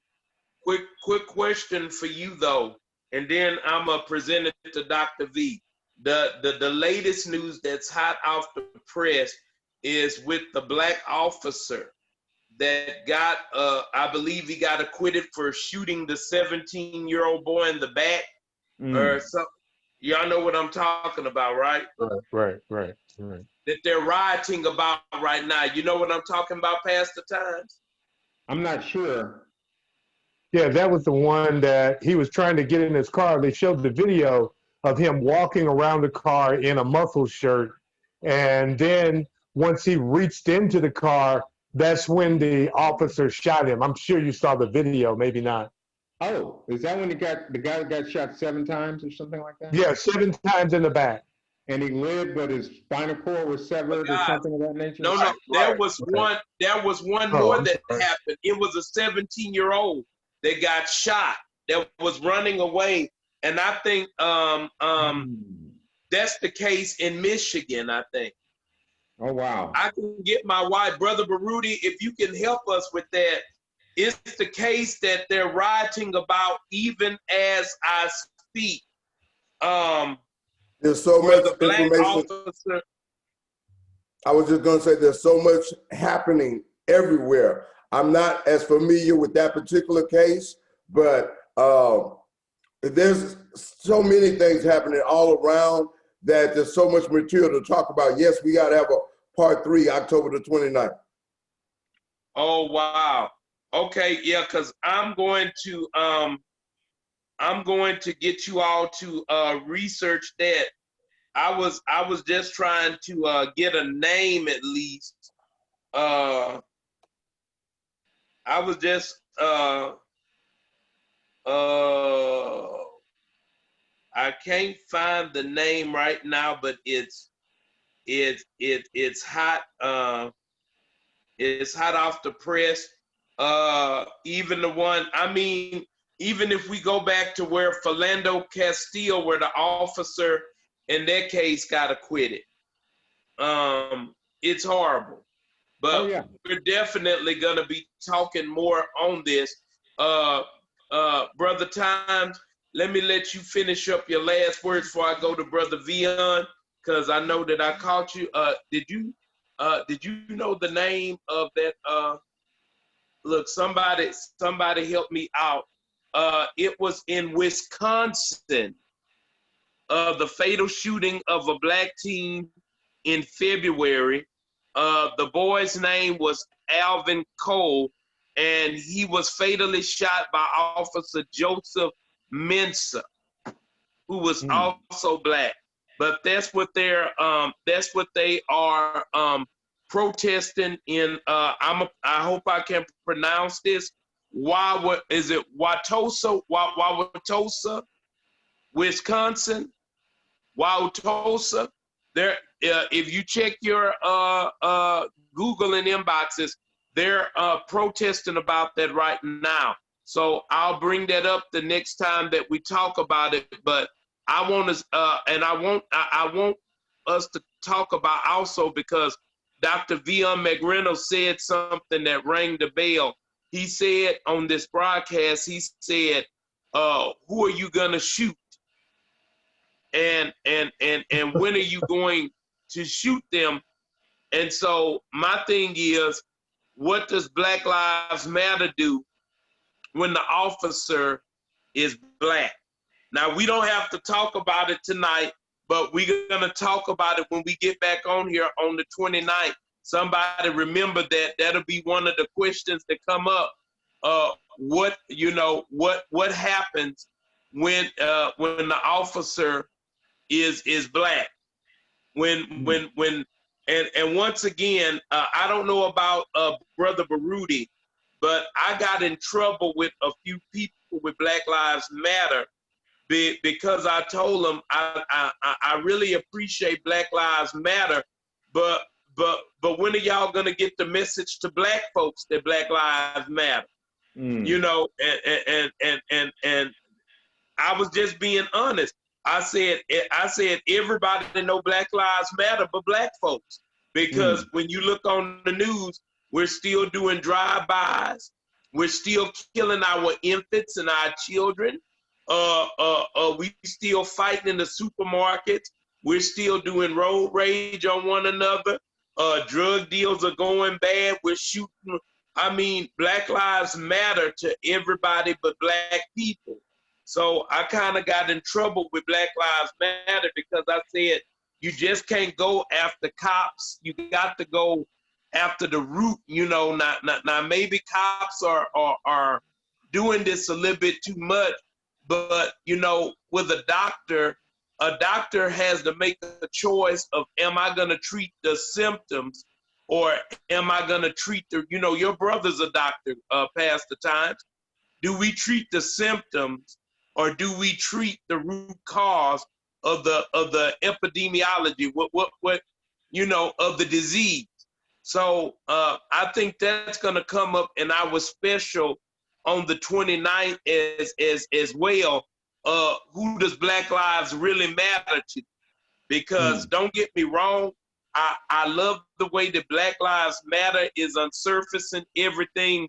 Quick question for you though, and then I'm gonna present it to Dr. V. The latest news that's hot off the press is with the black officer that got, I believe he got acquitted for shooting the 17-year-old boy in the back or something. Y'all know what I'm talking about, right? Right. That they're rioting about right now. You know what I'm talking about, Pastor Times? I'm not sure. Yeah, that was the one that he was trying to get in his car. They showed the video of him walking around the car in a muscle shirt. And then once he reached into the car, that's when the officer shot him. I'm sure you saw the video, maybe not. Oh, is that when the guy got shot 7 times or something like that? Yeah, 7 times in the back. And he lived, but his spinal cord was severed or something of that nature? No, there was one more that happened. It was a 17-year-old that got shot that was running away. And I think that's the case in Michigan, I think. Oh, wow. I can get my wife, Brother Baruti, if you can help us with that. It's the case that they're rioting about even as I speak. There's so much information. Officer, I was just going to say there's so much happening everywhere. I'm not as familiar with that particular case, but there's so many things happening all around that there's so much material to talk about. Yes, we got to have a part 3, October the 29th. Oh, wow. Okay, yeah, because I'm going to get you all to research that. I was just trying to get a name at least. I was just I can't find the name right now, but it's hot. It's hot off the press. Even the one, I mean, even if we go back to where Philando Castile, where the officer in that case got acquitted. It's horrible. But we're definitely gonna be talking more on this. Brother Times, let me let you finish up your last words before I go to Brother Veon, because I know that I caught you. Did you know the name of that? Look, somebody help me out. It was in Wisconsin. The fatal shooting of a black teen in February. The boy's name was Alvin Cole, and he was fatally shot by Officer Joseph Mensah, who was also black. But that's what they are protesting in. I hope I can pronounce this. Is it Wauwatosa? Wisconsin, Wauwatosa. There, if you check your Google and inboxes, they're protesting about that right now. So I'll bring that up the next time that we talk about it. But I want us, and I want us to talk about also, because Dr. Veon McReynolds said something that rang the bell. He said on this broadcast, he said, "Who are you gonna shoot? And when are you going to shoot them?" And so my thing is, what does Black Lives Matter do when the officer is Black? Now, we don't have to talk about it tonight, but we're going to talk about it when we get back on here on the 29th. Somebody remember that. That'll be one of the questions that come up. What happens when the officer is Black? And once again, I don't know about Brother Baruti, but I got in trouble with a few people with Black Lives Matter because I told them I really appreciate Black Lives Matter, but when are y'all gonna get the message to Black folks that Black Lives Matter? You know, and I was just being honest. I said everybody know Black Lives Matter but Black folks, because when you look on the news, we're still doing drive-bys, we're still killing our infants and our children, we still fighting in the supermarkets, we're still doing road rage on one another, drug deals are going bad, we're shooting. I mean, Black Lives Matter to everybody but Black people. So I kind of got in trouble with Black Lives Matter because I said, you just can't go after cops. You got to go after the root, you know. Now maybe cops are doing this a little bit too much, but, you know, with a doctor has to make a choice of, am I going to treat the symptoms or am I going to treat the, you know, your brother's a doctor, Pastor Times. Do we treat the symptoms or do we treat the root cause of the epidemiology, what you know, of the disease? So I think that's going to come up in our special on the 29th as well. Who does Black Lives really matter to? Because don't get me wrong, I love the way that Black Lives Matter is unsurfacing everything,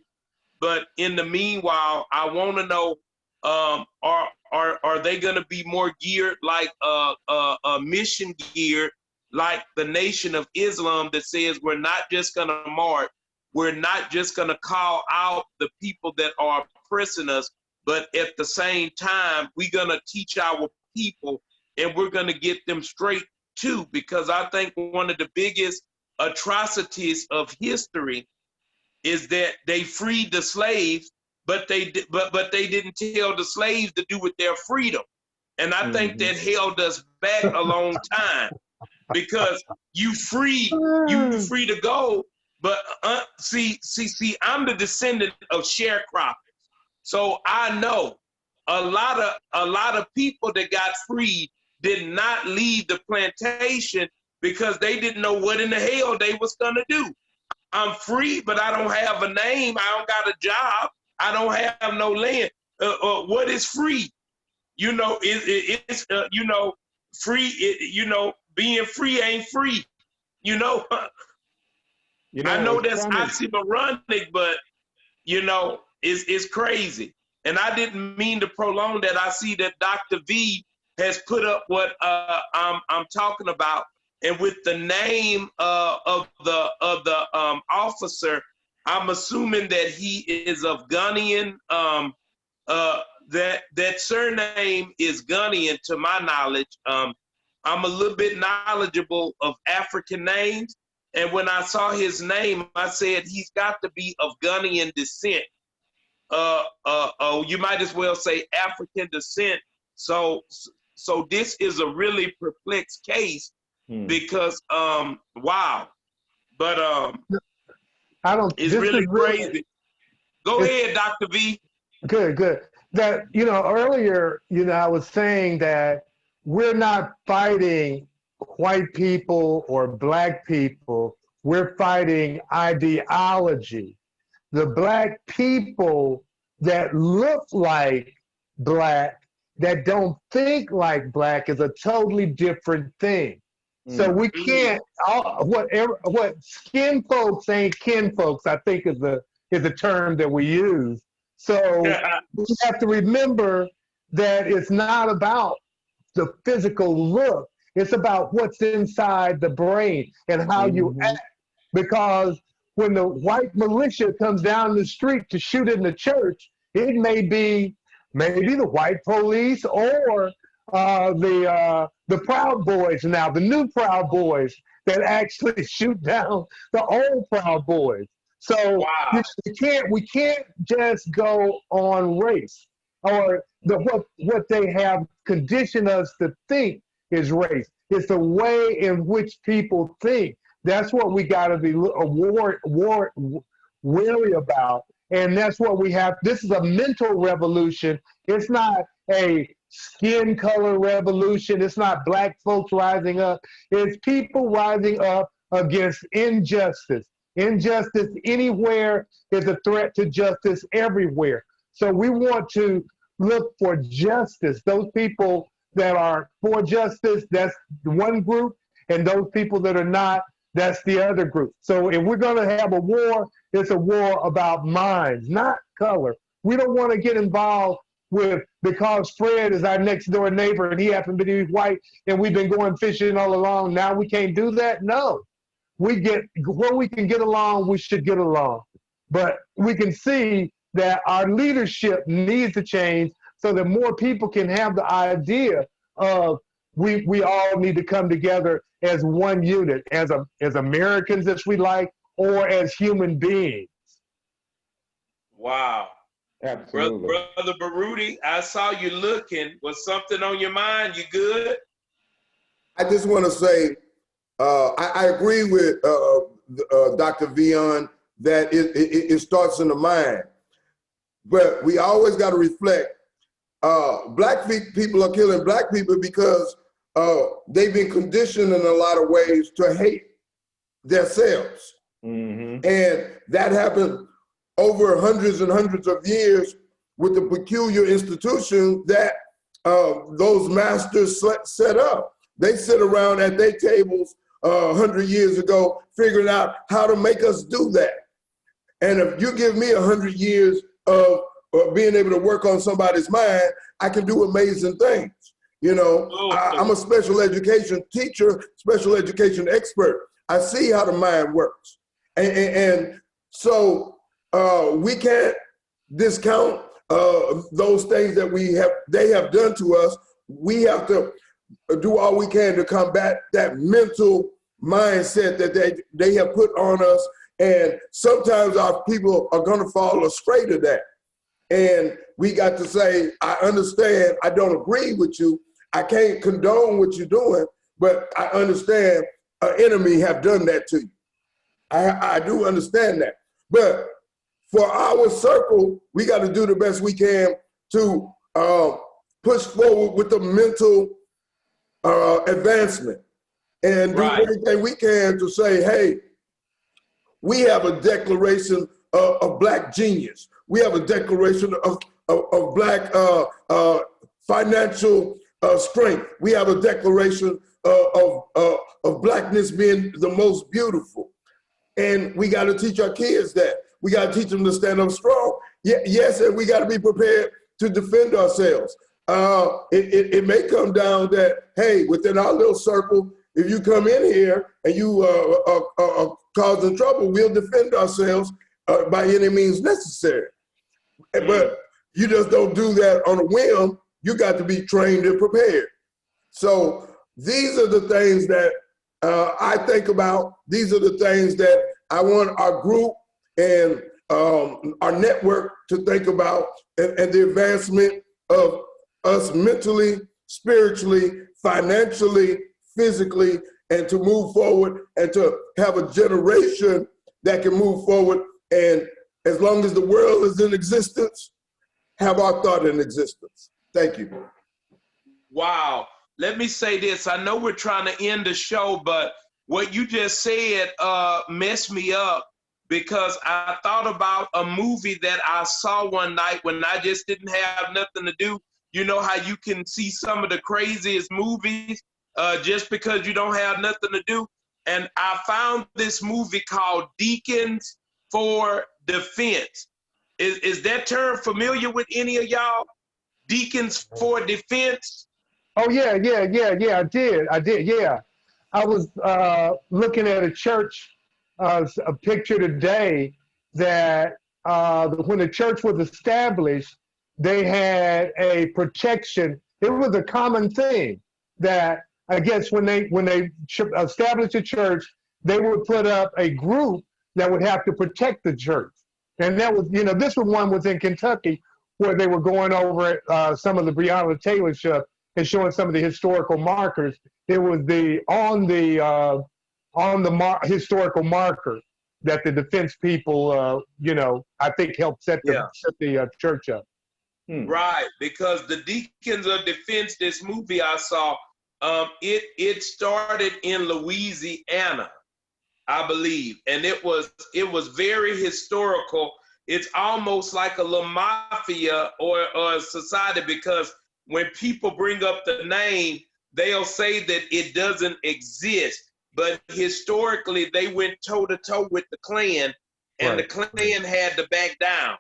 but in the meanwhile, I want to know, are they going to be more geared like a mission geared, like the Nation of Islam that says we're not just going to march, we're not just going to call out the people that are oppressing us, but at the same time, we're going to teach our people and we're going to get them straight too, because I think one of the biggest atrocities of history is that they freed the slaves, but they didn't tell the slaves to do with their freedom. And I think that held us back a long time, because you free to go, but see, I'm the descendant of sharecroppers. So I know a lot of people that got freed did not leave the plantation because they didn't know what in the hell they was gonna do. I'm free, but I don't have a name. I don't got a job. I don't have no land. What is free? You know, it's you know, free. You know, being free ain't free. You know, I know that's oxymoronic, but you know, it's crazy. And I didn't mean to prolong that. I see that Dr. V has put up what I'm talking about, and with the name of the officer, I'm assuming that he is of Ghanaian. That surname is Ghanaian, to my knowledge. I'm a little bit knowledgeable of African names, and when I saw his name, I said he's got to be of Ghanaian descent. You might as well say African descent. So this is a really perplexed case because wow, but I don't. It's really crazy. Go ahead, Dr. V. Good. that, earlier, I was saying that we're not fighting white people or black people. We're fighting ideology. The black people that look like black, that don't think like black, is a totally different thing. So we can't, what skin folks ain't kin folks, I think is a term that we use. So we have to remember that it's not about the physical look. It's about what's inside the brain and how you act. Because when the white militia comes down the street to shoot in the church, it may be maybe the white police or the Proud Boys now, the new Proud Boys that actually shoot down the old Proud Boys. So we can't just go on race or what they have conditioned us to think is race. It's the way in which people think. That's what we got to be wary about. And that's what we have. This is a mental revolution. It's not a skin color revolution. It's not black folks rising up. It's people rising up against injustice. Injustice anywhere is a threat to justice everywhere. So we want to look for justice. Those people that are for justice, that's one group, and those people that are not, that's the other group. So if we're going to have a war, it's a war about minds, not color. We don't want to get involved with, because Fred is our next door neighbor and he happened to be white and we've been going fishing all along, now we can't do that? No. Where we can get along, we should get along. But we can see that our leadership needs to change so that more people can have the idea of we all need to come together as one unit, as Americans, as we like, or as human beings. Wow. Absolutely. Brother Baruti, I saw you looking. Was something on your mind? You good? I just want to say, I agree with Dr. Veon that it starts in the mind. But we always got to reflect, black people are killing black people because they've been conditioned in a lot of ways to hate themselves. And that happened over hundreds and hundreds of years with the peculiar institution that those masters set up. They sit around at their tables 100 years ago, figuring out how to make us do that. And if you give me 100 years of being able to work on somebody's mind, I can do amazing things. I'm a special education teacher, special education expert. I see how the mind works. And so we can't discount those things that they have done to us. We have to do all we can to combat that mental mindset that they have put on us. And sometimes our people are going to fall astray to that. And we got to say, I understand, I don't agree with you. I can't condone what you're doing, but I understand an enemy have done that to you. I do understand that. But for our circle, we got to do the best we can to push forward with the mental advancement and do everything we can to say, hey, we have a declaration of Black genius. We have a declaration of Black financial strength. We have a declaration of Blackness being the most beautiful. And we got to teach our kids that. We got to teach them to stand up strong. Yes, and we got to be prepared to defend ourselves. It may come down that, hey, within our little circle, if you come in here and you are causing trouble, we'll defend ourselves by any means necessary. But you just don't do that on a whim. You got to be trained and prepared. So these are the things that I think about. These are the things that I want our group and our network to think about, and the advancement of us mentally, spiritually, financially, physically, and to move forward and to have a generation that can move forward. And as long as the world is in existence, have our thought in existence. Thank you. Wow. Let me say this. I know we're trying to end the show, but what you just said messed me up, because I thought about a movie that I saw one night when I just didn't have nothing to do. You know how you can see some of the craziest movies just because you don't have nothing to do? And I found this movie called Deacons for Defense. Is that term familiar with any of y'all? Deacons for Defense? Oh yeah, I did, yeah. I was looking at a church, a picture today that when the church was established, they had a protection. It was a common thing that I guess when they established a church, they would put up a group that would have to protect the church. And that was, this one was in Kentucky, where they were going over some of the Brianna Taylor stuff and showing some of the historical markers. It was on the historical marker that the defense people, I think helped set the church up. Right, because the Deacons of Defense, this movie I saw, it started in Louisiana, I believe, and it was very historical. It's almost like a little mafia or a society, because when people bring up the name, they'll say that it doesn't exist. But historically, they went toe-to-toe with the Klan, and the Klan had to back down.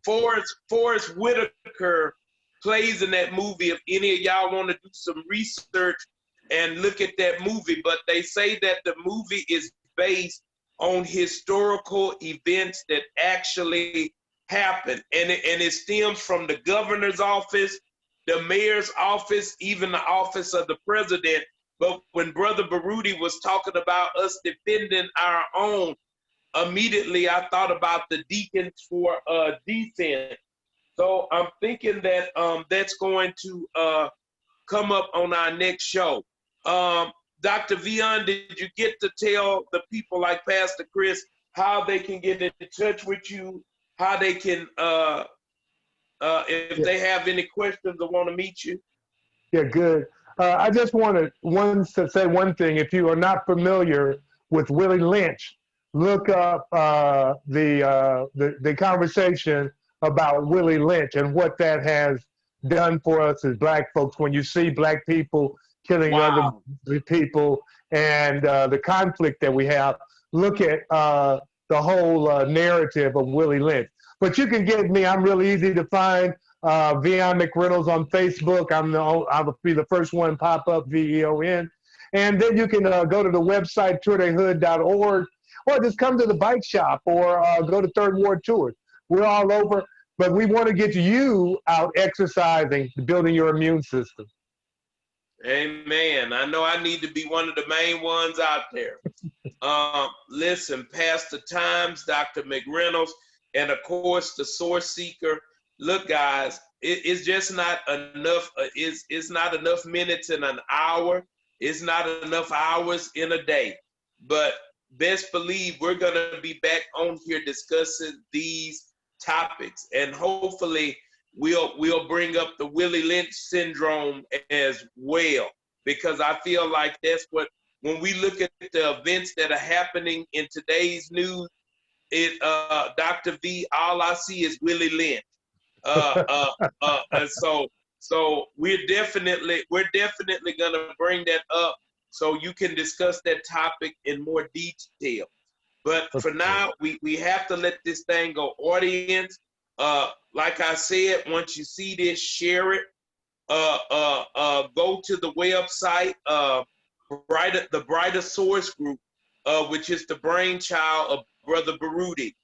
Forrest Whitaker plays in that movie. If any of y'all want to do some research and look at that movie, but they say that the movie is based on historical events that actually happened. And it stems from the governor's office, the mayor's office, even the office of the president. But when Brother Baruti was talking about us defending our own, immediately I thought about the Deacons for Defense. So I'm thinking that that's going to come up on our next show. Dr. Veon, did you get to tell the people like Pastor Chris how they can get in touch with you, how they can, if they have any questions or want to meet you? Yeah, good. I just wanted to say one thing. If you are not familiar with Willie Lynch, look up the conversation about Willie Lynch and what that has done for us as Black folks. When you see Black people killing other people and the conflict that we have, look at the whole narrative of Willie Lynch. But you can get me. I'm really easy to find. Veon McReynolds on Facebook. I'll be the first one pop up, VEON. And then you can go to the website, tourdehood.org, or just come to the bike shop or go to Third Ward Tours. We're all over, but we want to get you out exercising, building your immune system. Amen. I know I need to be one of the main ones out there. Listen, Pastor Times, Dr. McReynolds, and of course the Sourceseeker. Look, guys, it's just not enough. It's not enough minutes in an hour. It's not enough hours in a day. But best believe we're gonna be back on here discussing these topics, and hopefully we'll bring up the Willie Lynch syndrome as well, because I feel like that's what, when we look at the events that are happening in today's news, Dr. V, all I see is Willie Lynch. And so we're definitely gonna bring that up so you can discuss that topic in more detail. But for now, we have to let this thing go. Audience, like I said, once you see this, share it. Go to the website, the Brighter Source Group, which is the brainchild of Brother Baruti.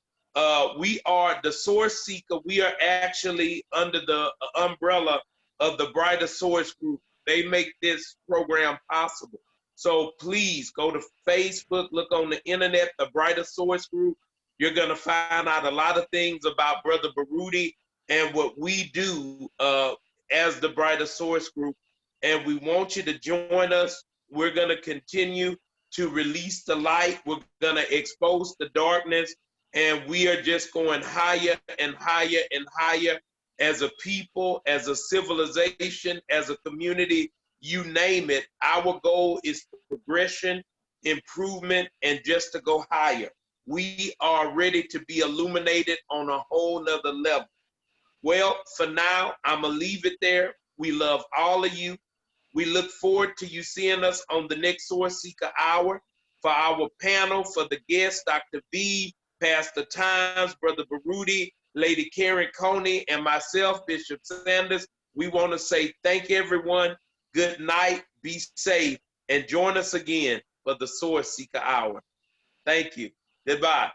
We are the Sourceseeker. We are actually under the umbrella of the Brighter Source Group. They make this program possible. So please go to Facebook, look on the internet, the Brighter Source Group. You're gonna find out a lot of things about Brother Baruti and what we do as the Brighter Source Group. And we want you to join us. We're gonna continue to release the light. We're gonna expose the darkness. And we are just going higher and higher and higher as a people, as a civilization, as a community, you name it. Our goal is progression, improvement, and just to go higher. We are ready to be illuminated on a whole nother level. Well, for now, I'm going to leave it there. We love all of you. We look forward to you seeing us on the next Sourceseeker Hour. For our panel, for the guests, Dr. V, Pastor Times, Brother Baruti, Lady Karen Coney, and myself, Bishop Sanders, we want to say thank everyone. Good night, be safe, and join us again for the Sourceseeker Hour. Thank you. Goodbye.